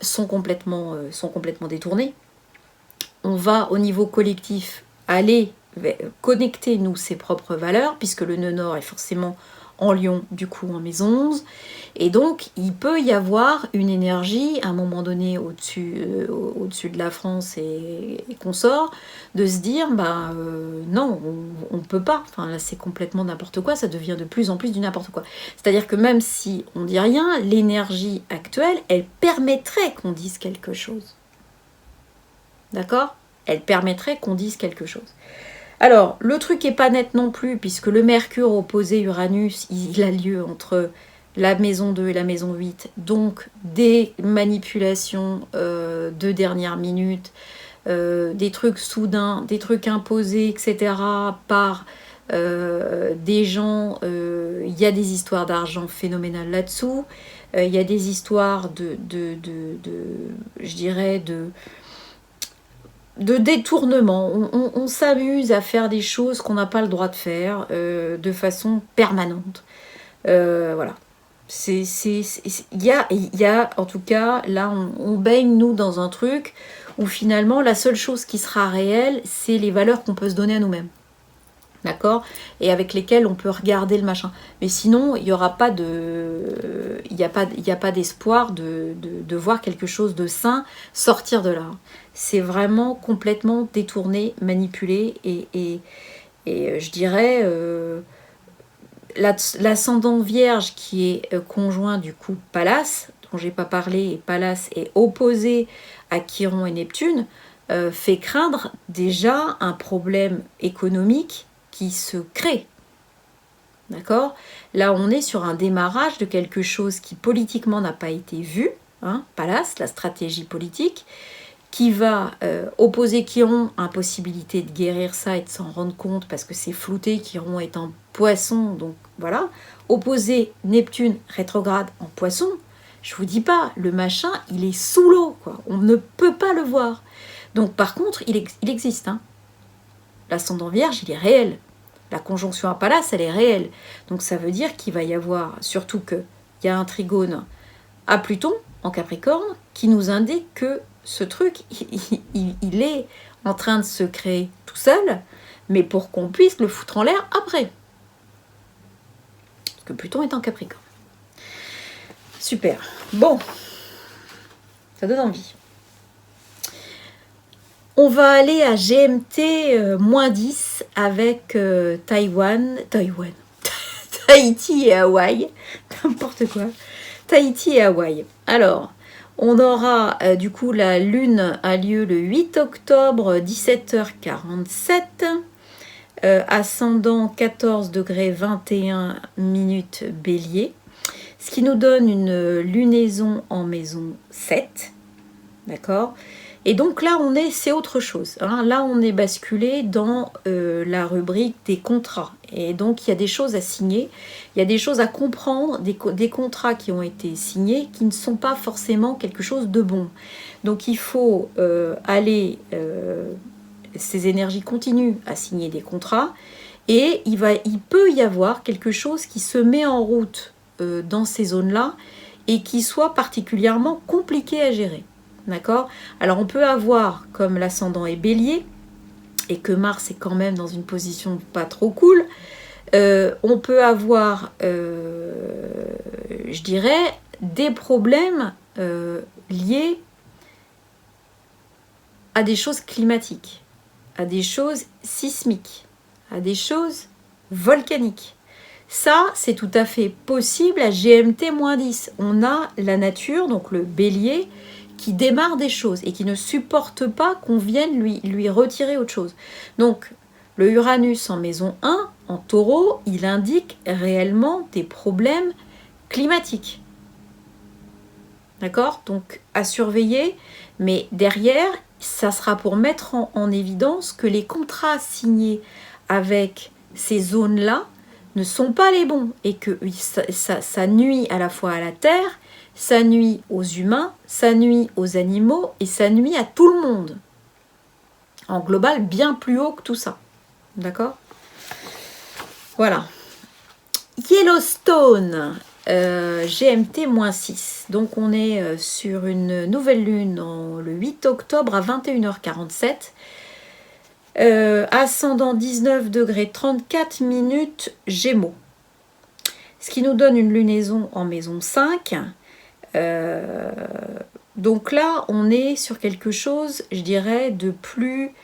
sont complètement détournées. On va au niveau collectif aller connecter nous ses propres valeurs, puisque le nœud nord est forcément en Lion, du coup en maison 11. Et donc, il peut y avoir une énergie, à un moment donné, au-dessus de la France et consorts, de se dire, non, on ne peut pas. Enfin, là, c'est complètement n'importe quoi, ça devient de plus en plus du n'importe quoi. C'est-à-dire que même si on ne dit rien, l'énergie actuelle, elle permettrait qu'on dise quelque chose. D'accord? Elle permettrait qu'on dise quelque chose. Alors, le truc n'est pas net non plus, puisque le Mercure opposé Uranus, il a lieu entre la maison 2 et la maison 8, donc des manipulations de dernière minute, des trucs soudains, des trucs imposés, etc., par des gens. Il y a des histoires d'argent phénoménales là-dessous, il y a des histoires je dirais, de détournement. On s'amuse à faire des choses qu'on n'a pas le droit de faire de façon permanente. Voilà. Il y a, en tout cas, là, on baigne, nous, dans un truc où finalement, la seule chose qui sera réelle, c'est les valeurs qu'on peut se donner à nous-mêmes. D'accord? Et avec lesquelles on peut regarder le machin. Mais sinon, il n'y aura pas de... Il n'y a pas d'espoir de voir quelque chose de sain sortir de là. C'est vraiment complètement détourné, manipulé et je dirais l'ascendant vierge qui est conjoint du coup Pallas, dont j'ai pas parlé, et Pallas est opposé à Chiron et Neptune, fait craindre déjà un problème économique qui se crée. D'accord? Là, on est sur un démarrage de quelque chose qui politiquement n'a pas été vu, hein, Pallas, la stratégie politique, qui va opposer Chiron, impossibilité de guérir ça et de s'en rendre compte parce que c'est flouté, Chiron est en poisson, donc voilà. Opposer Neptune rétrograde en poisson, je vous dis pas, le machin, il est sous l'eau, quoi. On ne peut pas le voir. Donc par contre, il existe, hein. L'ascendant vierge, il est réel. La conjonction à Pallas, elle est réelle. Donc ça veut dire qu'il va y avoir, surtout qu'il y a un trigone à Pluton, en Capricorne, qui nous indique que ce truc, il est en train de se créer tout seul, mais pour qu'on puisse le foutre en l'air après. Parce que Pluton est en Capricorne. Super. Bon. Ça donne envie. On va aller à GMT -10 avec Tahiti et Hawaï. N'importe quoi. Tahiti et Hawaï. Alors, on aura du coup la lune a lieu le 8 octobre 17h47, ascendant 14 degrés 21 minutes Bélier, ce qui nous donne une lunaison en maison 7, d'accord? Et donc là, c'est autre chose. Hein. Là, on est basculé dans la rubrique des contrats. Et donc, il y a des choses à signer, il y a des choses à comprendre, des contrats qui ont été signés qui ne sont pas forcément quelque chose de bon. Donc, il faut ces énergies continuent à signer des contrats, et il peut y avoir quelque chose qui se met en route dans ces zones-là, et qui soit particulièrement compliqué à gérer. D'accord ? Alors on peut avoir, comme l'ascendant est bélier, et que Mars est quand même dans une position pas trop cool, on peut avoir, je dirais, des problèmes liés à des choses climatiques, à des choses sismiques, à des choses volcaniques. Ça, c'est tout à fait possible à GMT-10. On a la nature, donc le bélier, qui démarre des choses et qui ne supporte pas qu'on vienne lui retirer autre chose. Donc, le Uranus en maison 1, en taureau, il indique réellement des problèmes climatiques. D'accord ? Donc, à surveiller, mais derrière, ça sera pour mettre en évidence que les contrats signés avec ces zones-là ne sont pas les bons, et que ça nuit à la fois à la Terre, ça nuit aux humains, ça nuit aux animaux, et ça nuit à tout le monde. En global, bien plus haut que tout ça. D'accord ? Voilà. Yellowstone, GMT-6. Donc on est sur une nouvelle lune le 8 octobre à 21h47. Ascendant 19 degrés 34 minutes Gémeaux. Ce qui nous donne une lunaison en maison 5. Donc là, on est sur quelque chose, je dirais, de plus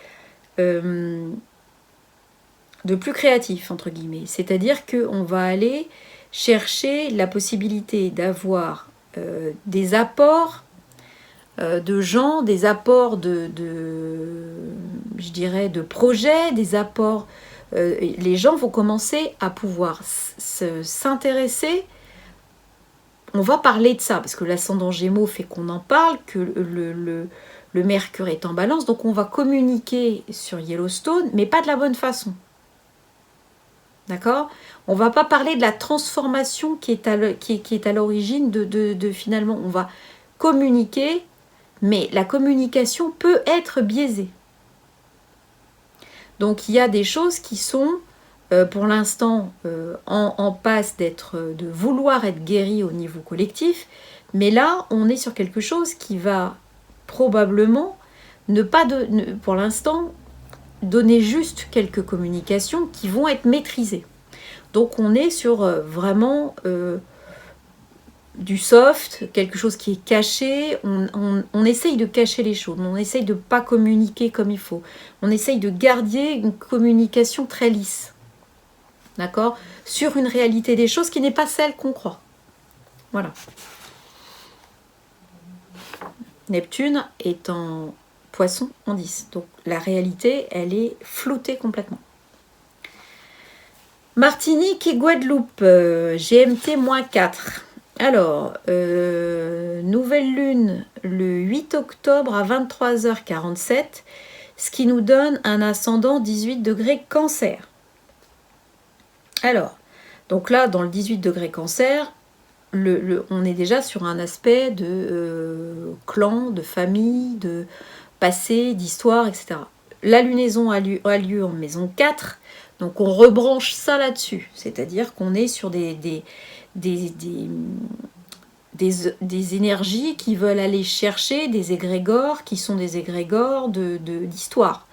créatif, entre guillemets. C'est-à-dire qu'on va aller chercher la possibilité d'avoir des apports de gens, des apports je dirais, de projets, des apports. Les gens vont commencer à pouvoir s'intéresser. On va parler de ça, parce que l'ascendant Gémeaux fait qu'on en parle, que le Mercure est en balance, donc on va communiquer sur Yellowstone, mais pas de la bonne façon. D'accord ? On ne va pas parler de la transformation qui est à l'origine de finalement, on va communiquer, mais la communication peut être biaisée. Donc il y a des choses qui sont, pour l'instant, en passe de vouloir être guéries au niveau collectif, mais là, on est sur quelque chose qui va probablement pour l'instant, donner juste quelques communications qui vont être maîtrisées. Donc on est sur vraiment du soft, quelque chose qui est caché. On essaye de cacher les choses, on essaye de ne pas communiquer comme il faut. On essaye de garder une communication très lisse. D'accord ? Sur une réalité des choses qui n'est pas celle qu'on croit. Voilà. Neptune est en Poisson en 10. Donc la réalité, elle est floutée complètement. Martinique et Guadeloupe, GMT-4. Alors, nouvelle lune le 8 octobre à 23h47, ce qui nous donne un ascendant 18 degrés Cancer. Alors, donc là, dans le 18 degrés Cancer, on est déjà sur un aspect de clan, de famille, de passé, d'histoire, etc. La lunaison a lieu en maison 4, donc on rebranche ça là-dessus, c'est-à-dire qu'on est sur des énergies qui veulent aller chercher des égrégores qui sont des égrégores d'histoire,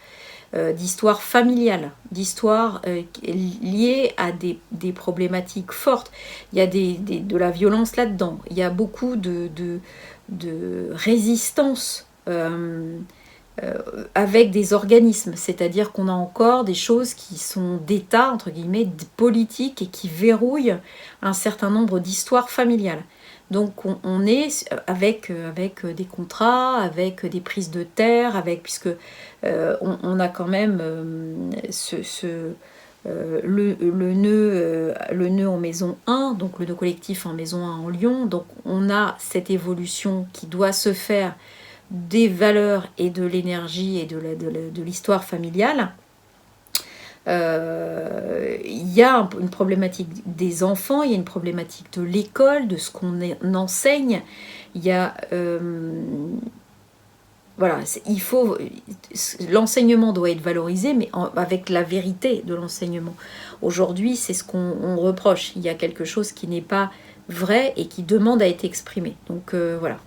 d'histoire familiale, d'histoire liée à des problématiques fortes. Il y a de la violence là-dedans, il y a beaucoup de résistance avec des organismes, c'est-à-dire qu'on a encore des choses qui sont d'État, entre guillemets, politiques, et qui verrouillent un certain nombre d'histoires familiales. Donc on est avec des contrats, avec des prises de terre, puisque on a quand même le nœud en maison 1, donc le nœud collectif en maison 1 en Lion. Donc on a cette évolution qui doit se faire des valeurs et de l'énergie et de l'histoire familiale. Il y a une problématique des enfants, il y a une problématique de l'école, de ce qu'on enseigne. Il y a voilà, l'enseignement doit être valorisé, mais avec la vérité de l'enseignement. Aujourd'hui, c'est ce qu'on reproche. Il y a quelque chose qui n'est pas vrai et qui demande à être exprimé. Donc voilà.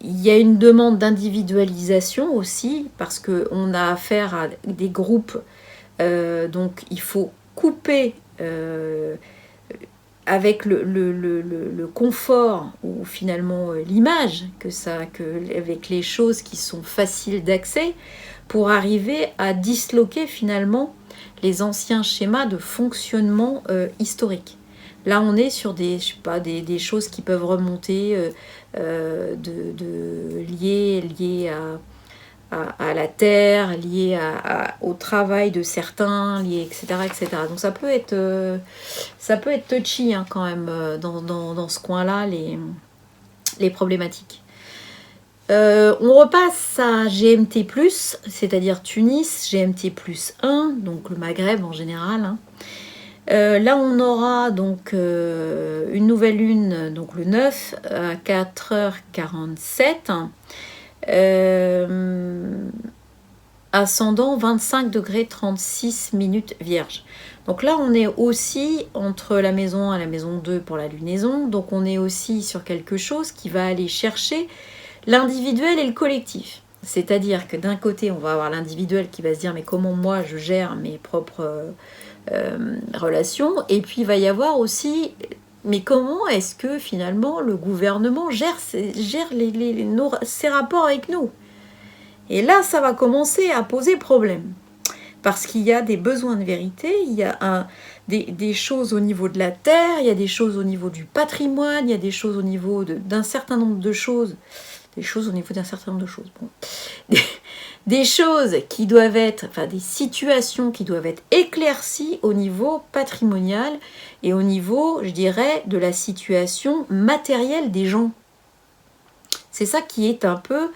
Il y a une demande d'individualisation aussi, parce qu'on a affaire à des groupes, donc il faut couper avec le confort, ou finalement l'image, avec les choses qui sont faciles d'accès, pour arriver à disloquer finalement les anciens schémas de fonctionnement historique. Là, on est sur des choses qui peuvent remonter liées à la terre, liées au travail de certains, liées, etc., etc. Donc ça peut être touchy hein, quand même dans ce coin-là, les problématiques. On repasse à GMT+, c'est-à-dire Tunis, GMT plus 1, donc le Maghreb en général. Hein. Là, on aura donc une nouvelle lune, donc le 9 à 4h47, ascendant 25 degrés 36 minutes vierge. Donc là, on est aussi entre la maison 1 et la maison 2 pour la lunaison, donc on est aussi sur quelque chose qui va aller chercher l'individuel et le collectif. C'est-à-dire que d'un côté, on va avoir l'individuel qui va se dire « mais comment moi je gère mes propres relations ?» Et puis il va y avoir aussi « mais comment est-ce que finalement le gouvernement gère ses rapports avec nous ?» Et là, ça va commencer à poser problème. Parce qu'il y a des besoins de vérité, il y a des choses au niveau de la terre, il y a des choses au niveau du patrimoine, il y a des choses au niveau d'un certain nombre de choses. Des choses des choses qui doivent être, des situations qui doivent être éclaircies au niveau patrimonial et au niveau, je dirais, de la situation matérielle des gens. C'est ça qui est un peu,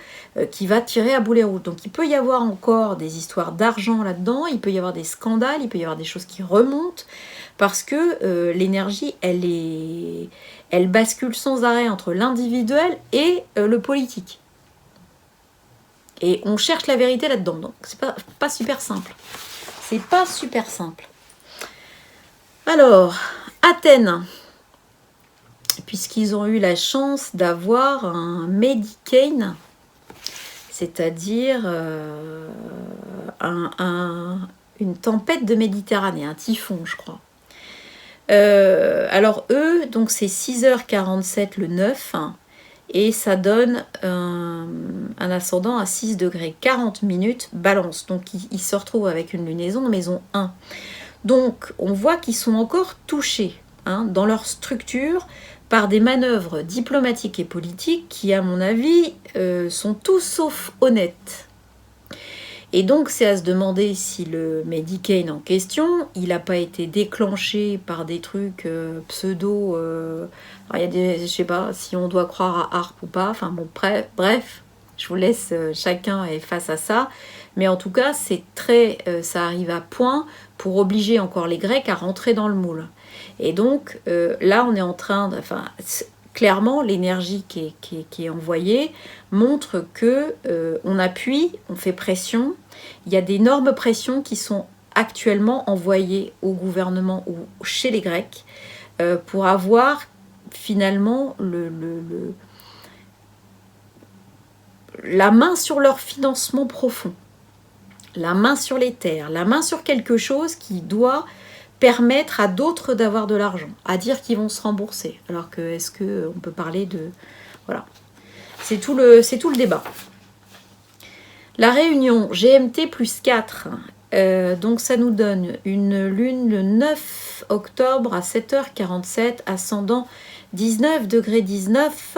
qui va tirer à boulet rouge. Donc il peut y avoir encore des histoires d'argent là-dedans, il peut y avoir des scandales, il peut y avoir des choses qui remontent, parce que l'énergie, elle bascule sans arrêt entre l'individuel et le politique. Et on cherche la vérité là-dedans, donc c'est pas super simple. C'est pas super simple. Alors, Athènes, puisqu'ils ont eu la chance d'avoir un Medicane, c'est-à-dire une tempête de Méditerranée, un typhon, je crois. Alors eux, donc c'est 6h47 le 9, et ça donne un ascendant à 6 degrés 40 minutes, balance. Donc ils se retrouvent avec une lunaison en maison 1. Donc on voit qu'ils sont encore touchés hein, dans leur structure par des manœuvres diplomatiques et politiques qui, à mon avis, sont tout sauf honnêtes. Et donc, c'est à se demander si le Medicane en question, il n'a pas été déclenché par des trucs pseudo... alors, il y a des... Je sais pas si on doit croire à ARP ou pas. Enfin bon, bref, je vous laisse chacun est face à ça. Mais en tout cas, ça arrive à point pour obliger encore les Grecs à rentrer dans le moule. Et donc, là, on est en train de... Clairement, l'énergie qui est envoyée montre que on appuie, on fait pression. Il y a d'énormes pressions qui sont actuellement envoyées au gouvernement ou chez les Grecs pour avoir finalement la main sur leur financement profond, la main sur les terres, la main sur quelque chose qui doit permettre à d'autres d'avoir de l'argent, à dire qu'ils vont se rembourser. Alors que, est-ce qu'on peut parler de... Voilà. C'est tout le débat. La réunion GMT plus 4, donc ça nous donne une lune le 9 octobre à 7h47, ascendant 19 degrés 19,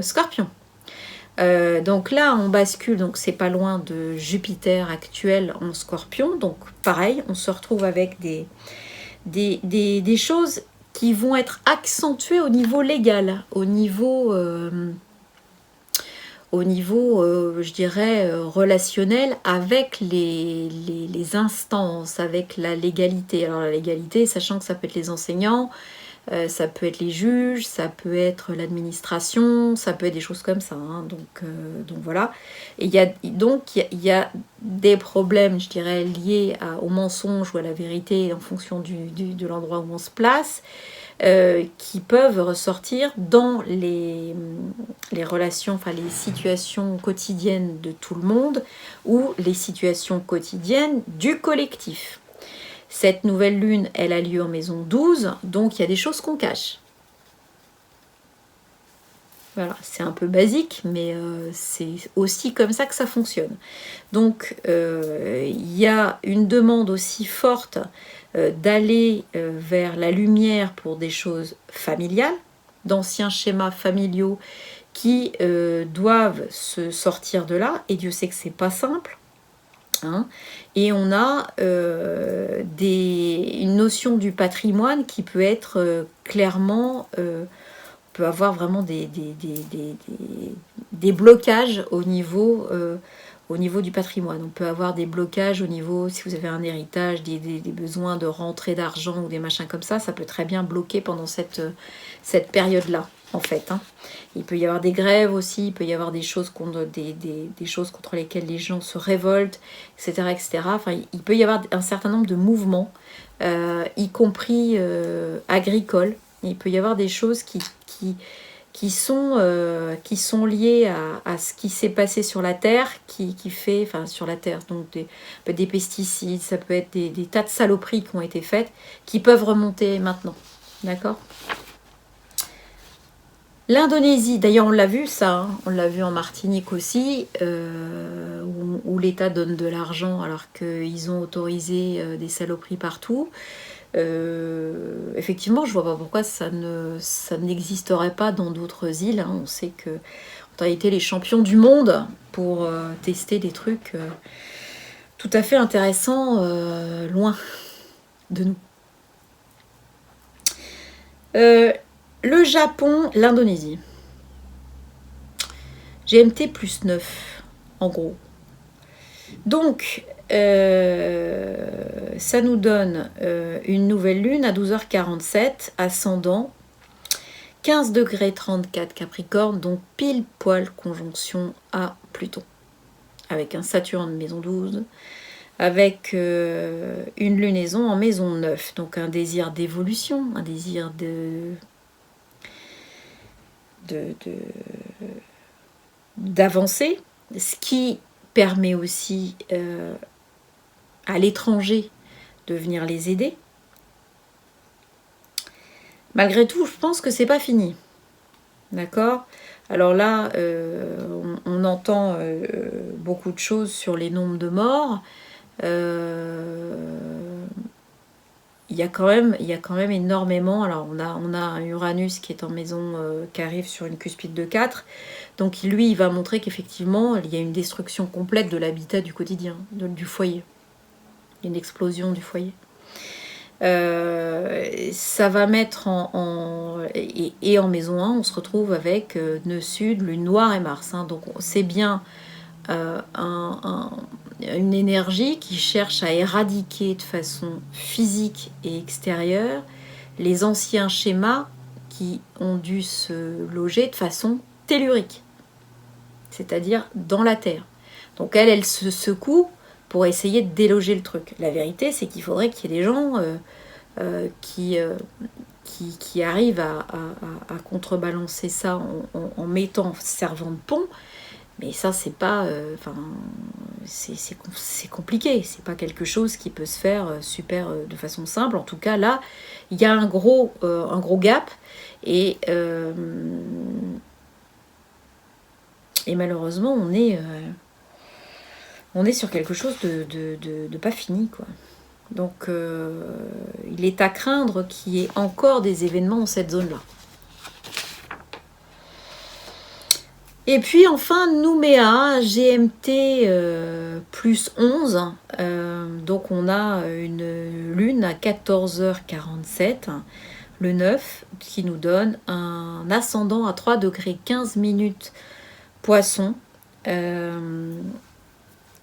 Scorpion. Donc là, on bascule, donc c'est pas loin de Jupiter actuel en Scorpion. Donc pareil, on se retrouve avec des choses qui vont être accentuées au niveau légal, au niveau au niveau, je dirais, relationnel avec les instances, avec la légalité. Alors la légalité, sachant que ça peut être les enseignants, ça peut être les juges, ça peut être l'administration, ça peut être des choses comme ça. Hein. Donc voilà. Et il y a des problèmes, je dirais, liés au mensonge ou à la vérité en fonction de l'endroit où on se place, qui peuvent ressortir dans les relations, enfin les situations quotidiennes de tout le monde ou les situations quotidiennes du collectif. Cette nouvelle lune, elle a lieu en maison 12, donc il y a des choses qu'on cache. Voilà, c'est un peu basique, mais c'est aussi comme ça que ça fonctionne. Donc, il y a une demande aussi forte d'aller vers la lumière pour des choses familiales, d'anciens schémas familiaux qui doivent se sortir de là, et Dieu sait que c'est pas simple. Hein. Et on a une notion du patrimoine qui peut être clairement, on peut avoir vraiment des blocages au niveau du patrimoine. On peut avoir des blocages au niveau, si vous avez un héritage, des besoins de rentrée d'argent ou des machins comme ça peut très bien bloquer pendant cette période-là, en fait. Hein. Il peut y avoir des grèves aussi, il peut y avoir des choses contre, des choses contre lesquelles les gens se révoltent, etc. etc. Enfin, il peut y avoir un certain nombre de mouvements, y compris agricoles. Il peut y avoir des choses qui sont liées à ce qui s'est passé sur la Terre, enfin sur la Terre, donc des pesticides, ça peut être des tas de saloperies qui ont été faites, qui peuvent remonter maintenant. D'accord ? L'Indonésie, d'ailleurs on l'a vu ça, hein, on l'a vu en Martinique aussi, où l'État donne de l'argent alors qu'ils ont autorisé des saloperies partout. Effectivement, je vois pas pourquoi ça n'existerait pas dans d'autres îles. Hein. On sait que on a été les champions du monde pour tester des trucs tout à fait intéressants loin de nous. Le Japon, l'Indonésie. GMT plus 9, en gros. Donc, ça nous donne une nouvelle lune à 12h47, ascendant 15 degrés 34 Capricorne, donc pile poil conjonction à Pluton, avec un Saturne en maison 12, avec une lunaison en maison 9, donc un désir d'évolution, un désir d'avancer, ce qui permet aussi à l'étranger de venir les aider. Malgré tout, je pense que c'est pas fini. D'accord ? Alors là, on entend beaucoup de choses sur les nombres de morts. Il y a quand même énormément. Alors on a un Uranus qui est en maison, qui arrive sur une cuspide de 4. Donc lui, il va montrer qu'effectivement, il y a une destruction complète de l'habitat du quotidien, du foyer. Une explosion du foyer. Ça va mettre et en maison 1, on se retrouve avec nœud sud, lune noire et Mars. Hein. Donc c'est bien une énergie qui cherche à éradiquer de façon physique et extérieure les anciens schémas qui ont dû se loger de façon tellurique, c'est-à-dire dans la terre. Donc elle se secoue pour essayer de déloger le truc. La vérité, c'est qu'il faudrait qu'il y ait des gens qui arrivent à contrebalancer ça en servant de pont. Mais ça, c'est pas... c'est compliqué. C'est pas quelque chose qui peut se faire de façon simple. En tout cas, là, il y a un gros gap. Et malheureusement, on est sur quelque chose de pas fini, quoi. Donc, il est à craindre qu'il y ait encore des événements dans cette zone-là. Et puis enfin, Nouméa, GMT plus 11. Donc, on a une lune à 14h47, le 9, qui nous donne un ascendant à 3 degrés 15 minutes Poisson,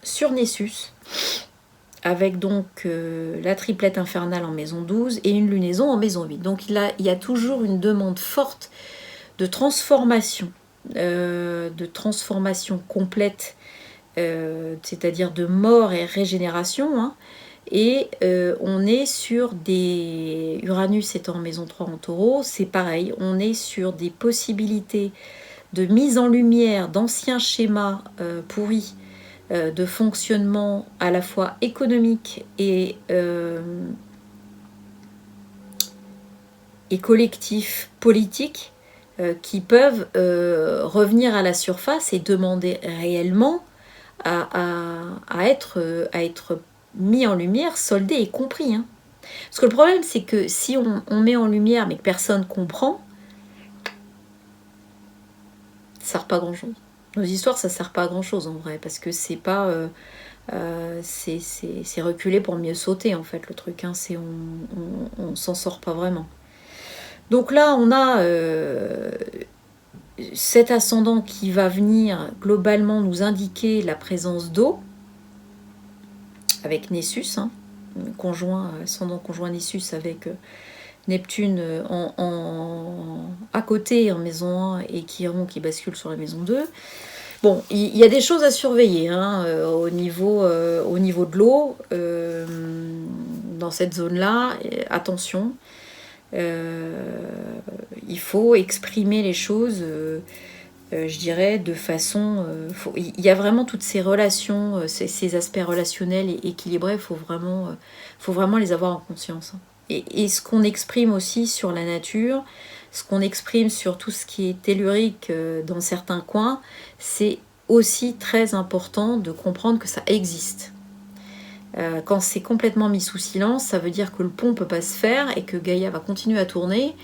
sur Nessus, avec donc la triplette infernale en maison 12 et une lunaison en maison 8. Donc il y a toujours une demande forte de transformation complète, c'est-à-dire de mort et régénération, hein. Et on est sur des... Uranus étant en maison 3 en taureau, c'est pareil, on est sur des possibilités de mise en lumière d'anciens schémas pourris, de fonctionnement à la fois économique et collectif, politique, qui peuvent revenir à la surface et demander réellement à être mis en lumière, soldé et compris, hein. Parce que le problème, c'est que si on met en lumière mais que personne comprend, ça sert pas à grand chose. Nos histoires, ça sert pas à grand chose en vrai, parce que c'est pas c'est reculer pour mieux sauter en fait le truc, hein. On s'en sort pas vraiment. Donc là on a cet ascendant qui va venir globalement nous indiquer la présence d'eau avec Nessus, hein, ascendant conjoint Nessus avec Neptune à côté en maison 1 et Chiron qui bascule sur la maison 2. Bon, il y a des choses à surveiller, hein, au niveau de l'eau, dans cette zone-là. Attention, il faut exprimer les choses, je dirais, de façon... il y a vraiment toutes ces relations, ces aspects relationnels et équilibrés, il faut vraiment les avoir en conscience. Et ce qu'on exprime aussi sur la nature, ce qu'on exprime sur tout ce qui est tellurique dans certains coins, c'est aussi très important de comprendre que ça existe. Quand c'est complètement mis sous silence, ça veut dire que le pont ne peut pas se faire et que Gaïa va continuer à tourner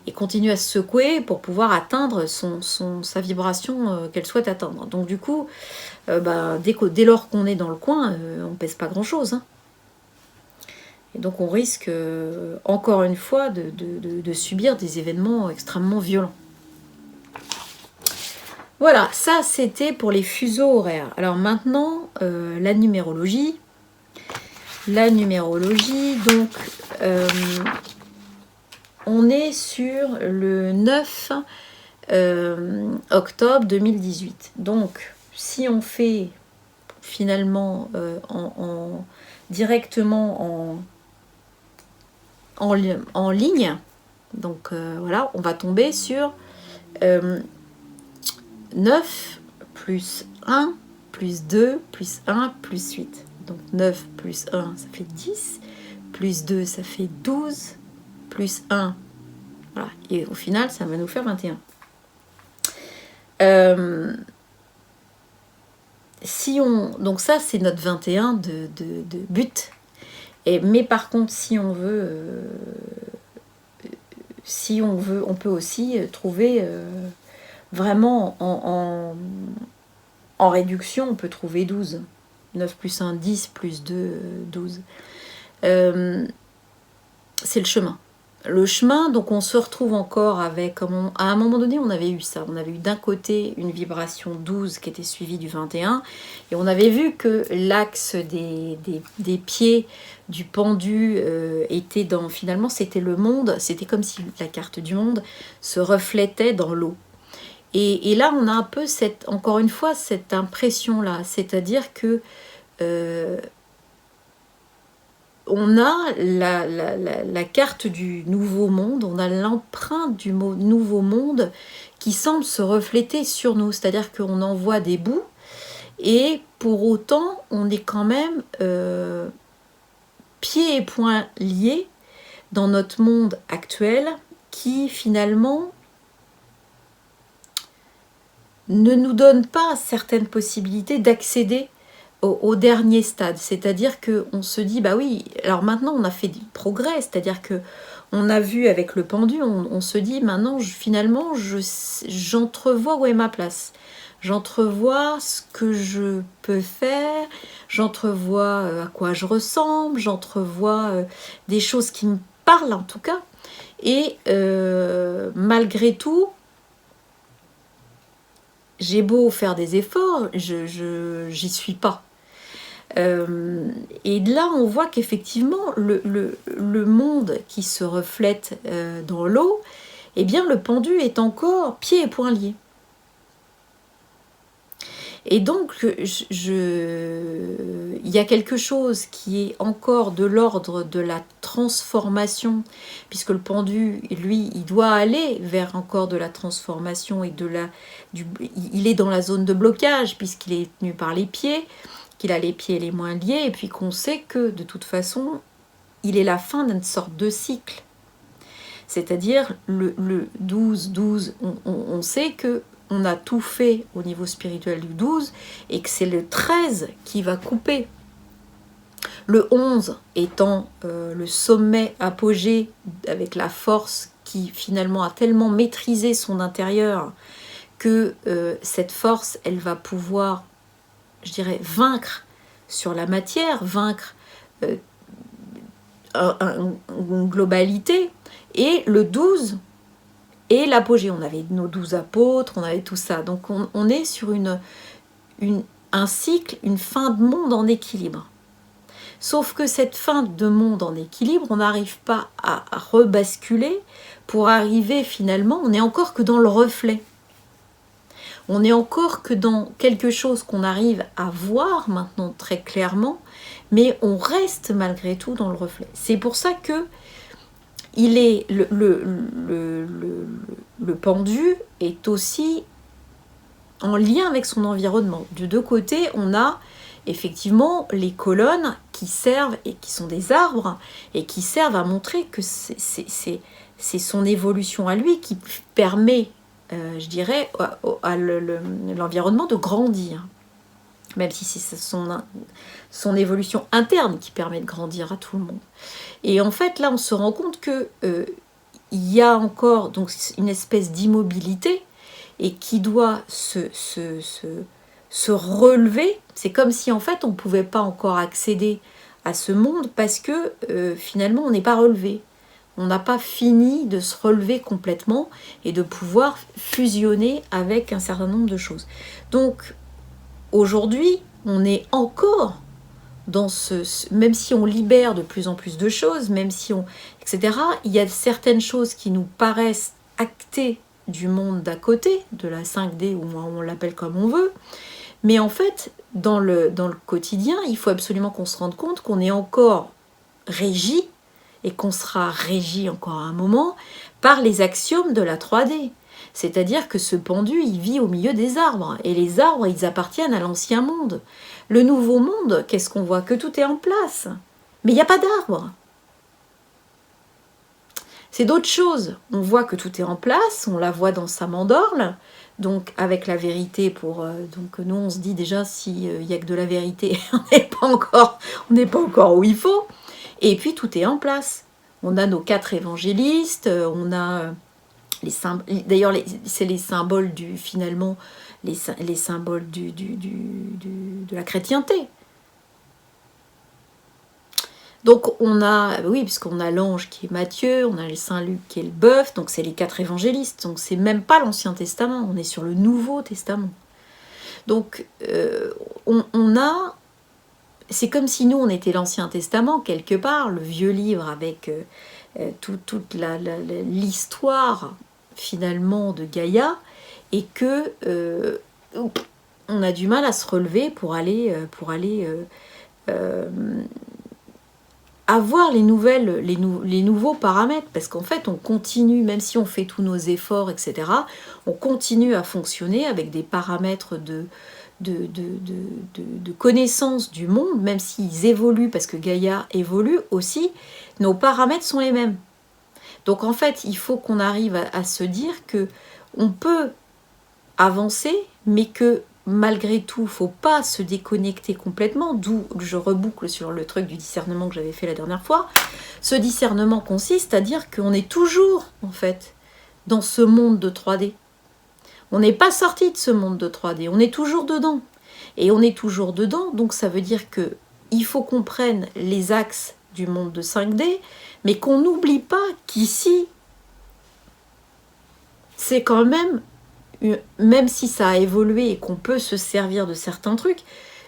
et continuer à se secouer pour pouvoir atteindre sa vibration qu'elle souhaite atteindre. Donc du coup, dès lors qu'on est dans le coin, on ne pèse pas grand-chose, hein. Et donc on risque, encore une fois, de subir des événements extrêmement violents. Voilà, ça c'était pour les fuseaux horaires. Alors maintenant, la numérologie. Donc on est sur le 9 octobre 2018. Donc si on fait finalement directement en ligne, donc voilà, on va tomber sur 9 plus 1 plus 2 plus 1 plus 8. Donc 9 plus 1, ça fait 10. Plus 2, ça fait 12. Plus 1, voilà. Et au final, ça va nous faire 21. Donc ça, c'est notre 21 de but. Mais par contre, si on veut, on peut aussi trouver... vraiment, en réduction, on peut trouver 12. 9 plus 1, 10, plus 2, 12. C'est le chemin. Le chemin, donc on se retrouve encore avec... à un moment donné, on avait eu ça. On avait eu d'un côté une vibration 12 qui était suivie du 21. Et on avait vu que l'axe des pieds du pendu était dans... Finalement, c'était le monde. C'était comme si la carte du monde se reflétait dans l'eau. Et là, on a un peu, encore une fois, cette impression-là. C'est-à-dire que on a la carte du nouveau monde, on a l'empreinte du mot nouveau monde qui semble se refléter sur nous. C'est-à-dire qu'on en voit des bouts et pour autant, on est quand même pieds et poings liés dans notre monde actuel qui, finalement... ne nous donne pas certaines possibilités d'accéder au dernier stade. C'est-à-dire qu'on se dit, bah oui, alors maintenant on a fait du progrès, c'est-à-dire que on a vu avec le pendu, on se dit maintenant, finalement, j'entrevois où est ma place. J'entrevois ce que je peux faire, j'entrevois à quoi je ressemble, j'entrevois des choses qui me parlent en tout cas. Et malgré tout, j'ai beau faire des efforts, j'y suis pas. Et là, on voit qu'effectivement, le monde qui se reflète dans l'eau, eh bien, le pendu est encore pieds et poings liés. Et donc, il y a quelque chose qui est encore de l'ordre de la transformation, puisque le pendu, lui, il doit aller vers encore de la transformation et il est dans la zone de blocage, puisqu'il est tenu par les pieds, qu'il a les pieds et les mains liés, et puis qu'on sait que, de toute façon, il est la fin d'une sorte de cycle. C'est-à-dire, le 12-12, on sait que on a tout fait au niveau spirituel du 12 et que c'est le 13 qui va couper. Le 11 étant le sommet apogée avec la force qui finalement a tellement maîtrisé son intérieur que cette force, elle va pouvoir, je dirais, vaincre sur la matière, vaincre une globalité. Et le 12 et l'apogée, on avait nos 12 apôtres, on avait tout ça. Donc on est sur un cycle, une fin de monde en équilibre. Sauf que cette fin de monde en équilibre, on n'arrive pas à rebasculer pour arriver finalement, on n'est encore que dans le reflet. On n'est encore que dans quelque chose qu'on arrive à voir maintenant très clairement, mais on reste malgré tout dans le reflet. C'est pour ça que le pendu est aussi en lien avec son environnement. De deux côtés, on a effectivement les colonnes qui servent et qui sont des arbres et qui servent à montrer que c'est son évolution à lui qui permet, je dirais, à l'environnement de grandir. Même si c'est son évolution interne qui permet de grandir à tout le monde. Et en fait, là, on se rend compte que il y a encore donc une espèce d'immobilité et qui doit se relever. C'est comme si, en fait, on ne pouvait pas encore accéder à ce monde parce que, finalement, on n'est pas relevé. On n'a pas fini de se relever complètement et de pouvoir fusionner avec un certain nombre de choses. Donc, aujourd'hui, on est encore dans même si on libère de plus en plus de choses, même si etc., il y a certaines choses qui nous paraissent actées du monde d'à côté, de la 5D, ou on l'appelle comme on veut, mais en fait, dans le quotidien, il faut absolument qu'on se rende compte qu'on est encore régi, et qu'on sera régi encore à un moment, par les axiomes de la 3D. C'est-à-dire que ce pendu, il vit au milieu des arbres. Et les arbres, ils appartiennent à l'ancien monde. Le nouveau monde, qu'est-ce qu'on voit? Que tout est en place. Mais il n'y a pas d'arbres. C'est d'autres choses. On voit que tout est en place, on la voit dans sa mandorle. Donc avec la vérité, donc nous on se dit déjà s'il n'y a que de la vérité, on n'est pas encore où il faut. Et puis tout est en place. On a nos 4 évangélistes, on a... D'ailleurs, c'est les symboles finalement, les symboles de la chrétienté. Donc on a, oui, puisqu'on a l'ange qui est Matthieu, on a le Saint Luc qui est le bœuf, donc c'est les 4 évangélistes, donc c'est même pas l'Ancien Testament, on est sur le Nouveau Testament. Donc c'est comme si nous on était l'Ancien Testament quelque part, le vieux livre avec toute l'histoire finalement de Gaïa, et que on a du mal à se relever pour aller avoir les nouveaux paramètres, parce qu'en fait on continue, même si on fait tous nos efforts, etc., on continue à fonctionner avec des paramètres de connaissance du monde, même s'ils évoluent, parce que Gaïa évolue aussi, nos paramètres sont les mêmes. Donc en fait, il faut qu'on arrive à se dire que on peut avancer, mais que malgré tout, il ne faut pas se déconnecter complètement, d'où je reboucle sur le truc du discernement que j'avais fait la dernière fois. Ce discernement consiste à dire qu'on est toujours, en fait, dans ce monde de 3D. On n'est pas sorti de ce monde de 3D, on est toujours dedans. Et on est toujours dedans, donc ça veut dire qu'il faut qu'on prenne les axes du monde de 5D, mais qu'on n'oublie pas qu'ici, c'est quand même même si ça a évolué et qu'on peut se servir de certains trucs,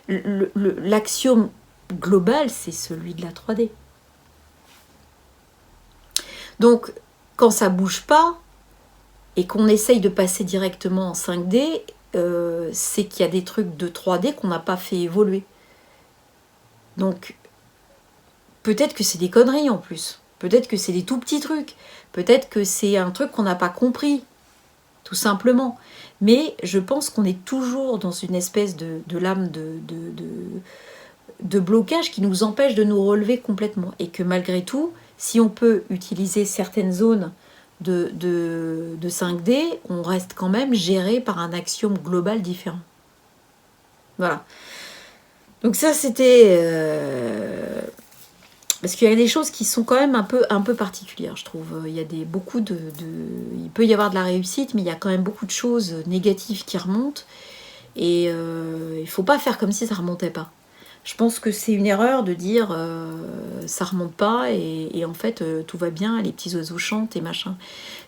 l'axiome global, c'est celui de la 3D. Donc, quand ça bouge pas, et qu'on essaye de passer directement en 5D, c'est qu'il y a des trucs de 3D qu'on n'a pas fait évoluer. Donc, peut-être que c'est des conneries en plus. Peut-être que c'est des tout petits trucs. Peut-être que c'est un truc qu'on n'a pas compris, tout simplement. Mais je pense qu'on est toujours dans une espèce de lame de blocage qui nous empêche de nous relever complètement. Et que malgré tout, si on peut utiliser certaines zones de 5D, on reste quand même géré par un axiome global différent. Voilà. Donc ça, c'était... Parce qu'il y a des choses qui sont quand même un peu particulières, je trouve. Il y a il peut y avoir de la réussite, mais il y a quand même beaucoup de choses négatives qui remontent. Et il ne faut pas faire comme si ça ne remontait pas. Je pense que c'est une erreur de dire ça remonte pas et en fait tout va bien, les petits oiseaux chantent et machin.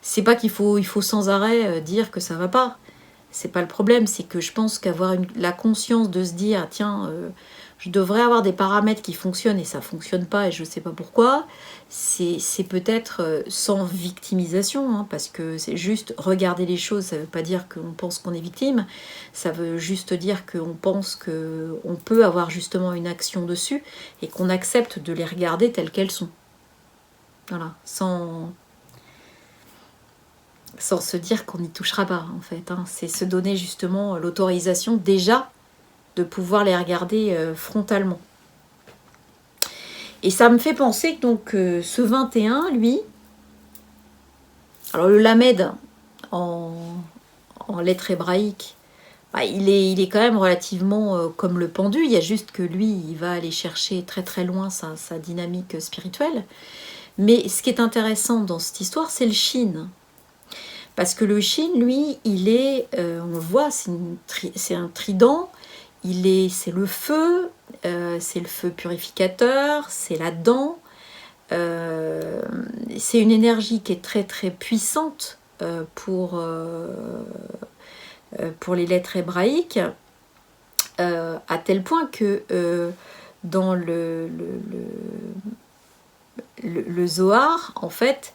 C'est pas qu'il faut sans arrêt dire que ça va pas. C'est pas le problème, c'est que je pense qu'avoir la conscience de se dire tiens, je devrais avoir des paramètres qui fonctionnent et ça fonctionne pas et je sais pas pourquoi, c'est peut-être sans victimisation, hein, parce que c'est juste regarder les choses, ça veut pas dire qu'on pense qu'on est victime, ça veut juste dire qu'on pense qu'on peut avoir justement une action dessus et qu'on accepte de les regarder telles qu'elles sont. Voilà, sans se dire qu'on n'y touchera pas en fait, hein. C'est se donner justement l'autorisation déjà de pouvoir les regarder frontalement. Et ça me fait penser que donc ce 21, lui, alors le Lamed en lettres hébraïques, bah, il est quand même relativement comme le pendu, il y a juste que lui, il va aller chercher très très loin sa dynamique spirituelle. Mais ce qui est intéressant dans cette histoire, c'est le Shin. Parce que le Shin, lui, il est, on le voit, c'est un trident, c'est le feu purificateur, c'est la dent, c'est une énergie qui est très très puissante pour les lettres hébraïques, à tel point que dans le Zohar, en fait,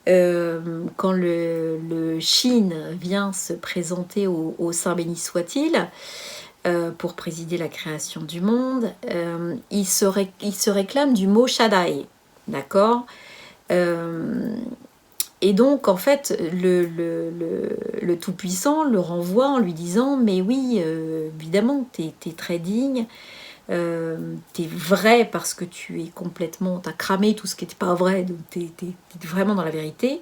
quand le Shin vient se présenter au Saint béni soit-il, pour présider la création du monde, il se réclame du mot Shaddai, d'accord, et donc en fait le Tout-Puissant le renvoie en lui disant mais oui, évidemment t'es très digne, t'es vrai parce que tu es complètement, t'as cramé tout ce qui n'était pas vrai, donc t'es vraiment dans la vérité,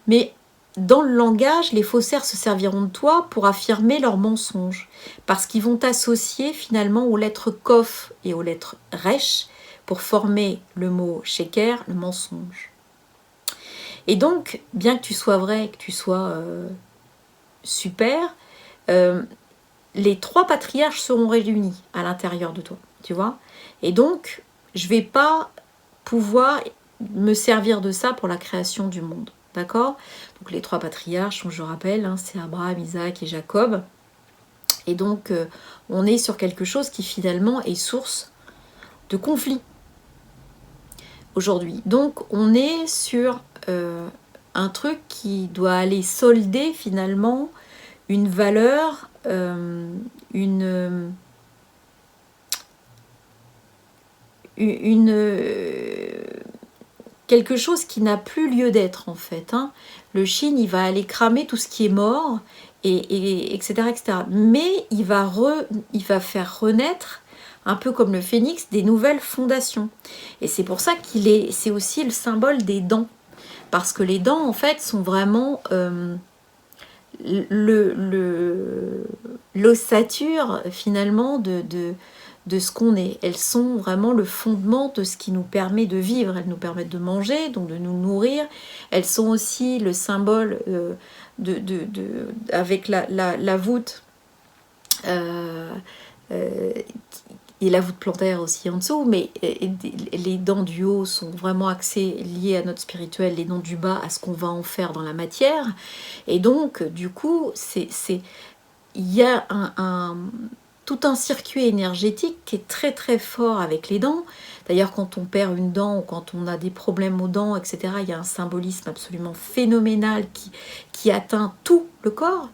mais dans le langage, les faussaires se serviront de toi pour affirmer leurs mensonges, parce qu'ils vont t'associer finalement aux lettres Kof et aux lettres Resh pour former le mot Sheker, le mensonge. Et donc, bien que tu sois vrai, que tu sois super, les trois patriarches seront réunis à l'intérieur de toi, tu vois. Et donc, je ne vais pas pouvoir me servir de ça pour la création du monde. D'accord? Donc les trois patriarches, je rappelle, hein, c'est Abraham, Isaac et Jacob. Et donc on est sur quelque chose qui finalement est source de conflit aujourd'hui. Donc on est sur un truc qui doit aller solder finalement une valeur, quelque chose qui n'a plus lieu d'être en fait, hein. Le Shin, il va aller cramer tout ce qui est mort, etc., etc. Mais il va faire renaître, un peu comme le phénix, des nouvelles fondations. Et c'est pour ça c'est aussi le symbole des dents. Parce que les dents, en fait, sont vraiment l'ossature, finalement, de ce qu'on est. Elles sont vraiment le fondement de ce qui nous permet de vivre. Elles nous permettent de manger, donc de nous nourrir. Elles sont aussi le symbole avec la voûte et la voûte plantaire aussi en dessous, mais les dents du haut sont vraiment axées, liées à notre spirituel, les dents du bas à ce qu'on va en faire dans la matière. Et donc, du coup, il y a tout un circuit énergétique qui est très très fort avec les dents. D'ailleurs, quand on perd une dent ou quand on a des problèmes aux dents, etc., il y a un symbolisme absolument phénoménal qui atteint tout le corps.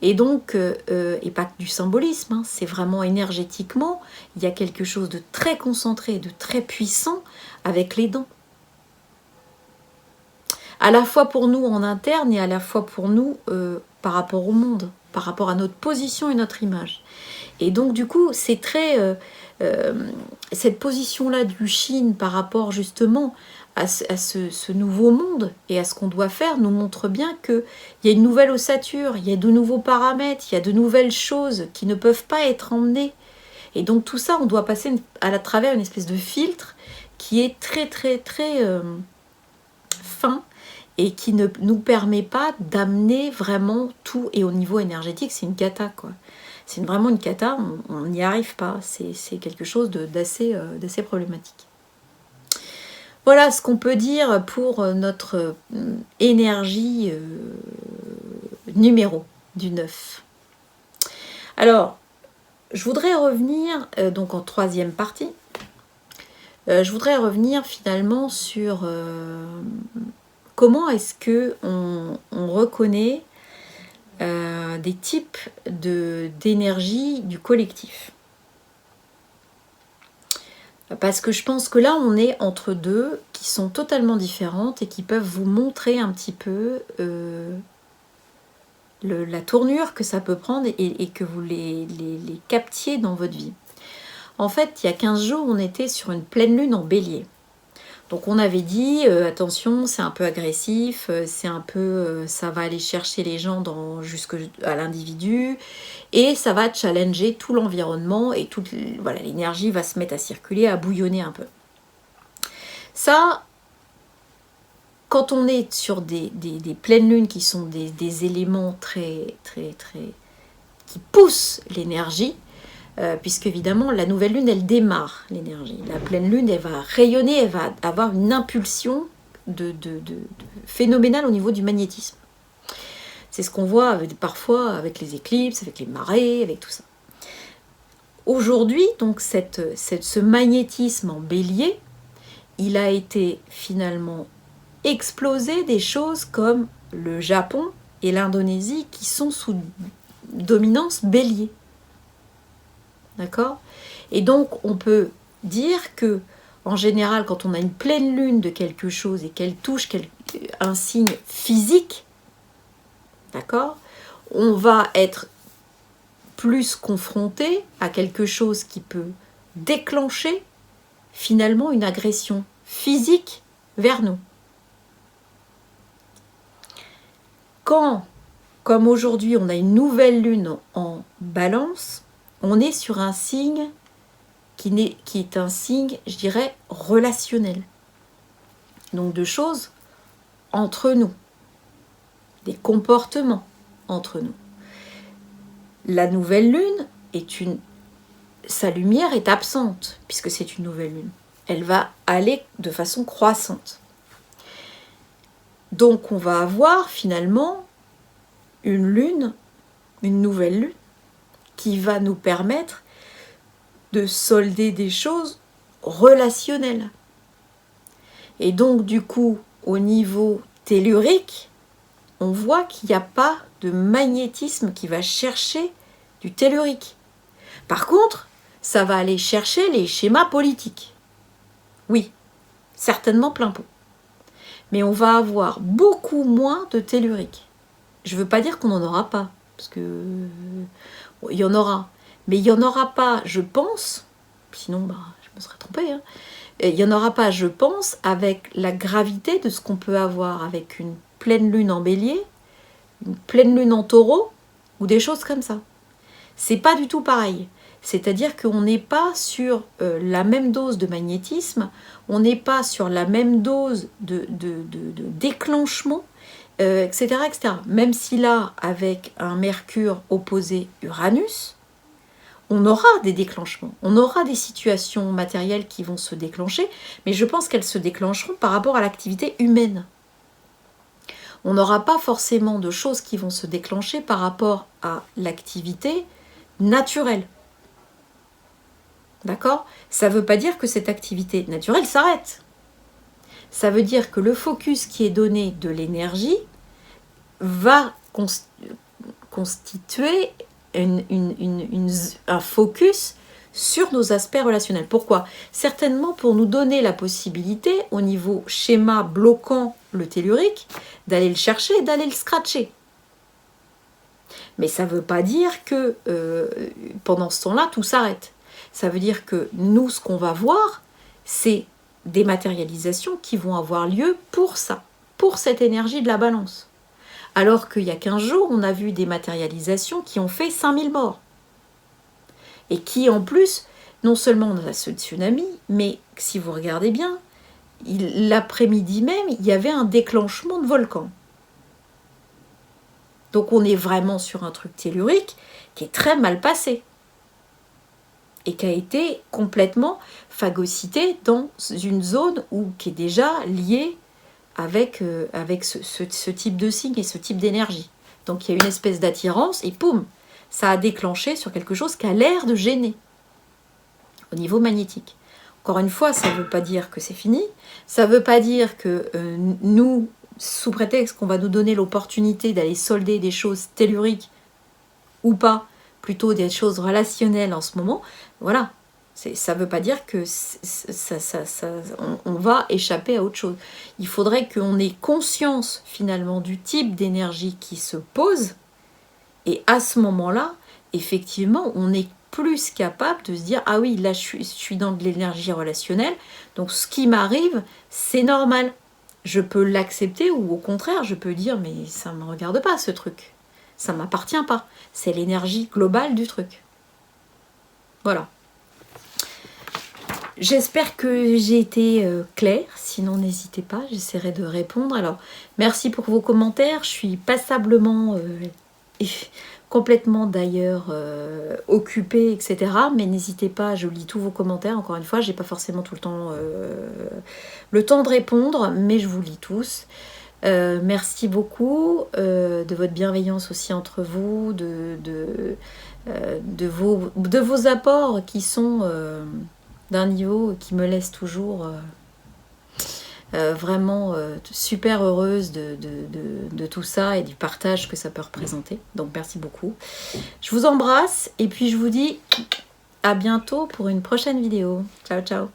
Et donc, et pas que du symbolisme, hein, c'est vraiment énergétiquement, il y a quelque chose de très concentré, de très puissant avec les dents. À la fois pour nous en interne et à la fois pour nous par rapport au monde, par rapport à notre position et notre image. Et donc, du coup, c'est très... cette position-là du Chine par rapport justement à ce nouveau monde et à ce qu'on doit faire nous montre bien qu'il y a une nouvelle ossature, il y a de nouveaux paramètres, il y a de nouvelles choses qui ne peuvent pas être emmenées. Et donc tout ça, on doit passer à travers une espèce de filtre qui est très très très fin et qui ne nous permet pas d'amener vraiment tout. Et au niveau énergétique, c'est une cata, quoi. C'est vraiment une cata, on n'y arrive pas. C'est quelque chose d'assez problématique. Voilà ce qu'on peut dire pour notre énergie numéro du 9. Alors, je voudrais revenir, donc en troisième partie, je voudrais revenir finalement sur comment est-ce qu'on reconnaît des types d'énergie du collectif. Parce que je pense que là, on est entre deux qui sont totalement différentes et qui peuvent vous montrer un petit peu la tournure que ça peut prendre et que vous les captiez dans votre vie. En fait, il y a 15 jours, on était sur une pleine lune en bélier. Donc on avait dit, attention, c'est un peu agressif, c'est un peu, ça va aller chercher les gens jusqu'à l'individu, et ça va challenger tout l'environnement, et voilà, l'énergie va se mettre à circuler, à bouillonner un peu. Ça, quand on est sur des pleines lunes qui sont des éléments très, très, très... qui poussent l'énergie, puisque évidemment la nouvelle lune elle démarre l'énergie. La pleine lune elle va rayonner, elle va avoir une impulsion de phénoménale au niveau du magnétisme. C'est ce qu'on voit parfois avec les éclipses, avec les marées, avec tout ça. Aujourd'hui, donc ce magnétisme en bélier, il a été finalement explosé des choses comme le Japon et l'Indonésie qui sont sous dominance bélier. D'accord ? Et donc, on peut dire que, en général, quand on a une pleine lune de quelque chose et qu'elle touche un signe physique, d'accord ? On va être plus confronté à quelque chose qui peut déclencher, finalement, une agression physique vers nous. Quand, comme aujourd'hui, on a une nouvelle lune en balance, on est sur un signe qui est un signe, je dirais, relationnel. Donc de choses entre nous, des comportements entre nous. La nouvelle lune sa lumière est absente, puisque c'est une nouvelle lune. Elle va aller de façon croissante. Donc on va avoir finalement une nouvelle lune, qui va nous permettre de solder des choses relationnelles. Et donc, du coup, au niveau tellurique, on voit qu'il n'y a pas de magnétisme qui va chercher du tellurique. Par contre, ça va aller chercher les schémas politiques. Oui, certainement plein pot. Mais on va avoir beaucoup moins de tellurique. Je ne veux pas dire qu'on n'en aura pas, parce que il y en aura. Mais il n'y en aura pas, je pense, sinon je me serais trompée, hein. Il n'y en aura pas, je pense, avec la gravité de ce qu'on peut avoir avec une pleine lune en bélier, une pleine lune en taureau, ou des choses comme ça. C'est pas du tout pareil. C'est-à-dire qu'on n'est pas sur la même dose de magnétisme, on n'est pas sur la même dose de déclenchement, etc., etc. Même si là, avec un Mercure opposé Uranus, on aura des déclenchements, on aura des situations matérielles qui vont se déclencher, mais je pense qu'elles se déclencheront par rapport à l'activité humaine. On n'aura pas forcément de choses qui vont se déclencher par rapport à l'activité naturelle. D'accord? Ça ne veut pas dire que cette activité naturelle s'arrête. Ça veut dire que le focus qui est donné de l'énergie va constituer un focus sur nos aspects relationnels. Pourquoi? Certainement pour nous donner la possibilité, au niveau schéma bloquant le tellurique, d'aller le chercher, d'aller le scratcher. Mais ça ne veut pas dire que pendant ce temps-là, tout s'arrête. Ça veut dire que nous, ce qu'on va voir, c'est des matérialisations qui vont avoir lieu pour ça, pour cette énergie de la balance. Alors qu'il y a 15 jours, on a vu des matérialisations qui ont fait 5000 morts. Et qui, en plus, non seulement on a ce tsunami, mais si vous regardez bien, l'après-midi même, il y avait un déclenchement de volcan. Donc on est vraiment sur un truc tellurique qui est très mal passé. Et qui a été complètement phagocyté dans une zone qui est déjà liée avec ce type de signe et ce type d'énergie. Donc il y a une espèce d'attirance et poum, ça a déclenché sur quelque chose qui a l'air de gêner au niveau magnétique. Encore une fois, ça ne veut pas dire que c'est fini, ça ne veut pas dire que nous, sous prétexte qu'on va nous donner l'opportunité d'aller solder des choses telluriques ou pas, plutôt des choses relationnelles en ce moment, voilà, ça ne veut pas dire que on va échapper à autre chose. Il faudrait qu'on ait conscience finalement du type d'énergie qui se pose, et à ce moment-là, effectivement, on est plus capable de se dire, ah oui, là je suis dans de l'énergie relationnelle, donc ce qui m'arrive, c'est normal. Je peux l'accepter ou au contraire, je peux dire, mais ça ne me regarde pas ce truc. Ça ne m'appartient pas. C'est l'énergie globale du truc. Voilà. J'espère que j'ai été claire. Sinon, n'hésitez pas. J'essaierai de répondre. Alors, merci pour vos commentaires. Je suis passablement, complètement d'ailleurs occupée, etc. Mais n'hésitez pas. Je lis tous vos commentaires. Encore une fois, je n'ai pas forcément tout le temps de répondre. Mais je vous lis tous. Merci beaucoup de votre bienveillance aussi entre vous, de vos apports qui sont d'un niveau qui me laisse toujours vraiment super heureuse de tout ça et du partage que ça peut représenter. Donc merci beaucoup. Je vous embrasse et puis je vous dis à bientôt pour une prochaine vidéo. Ciao, ciao.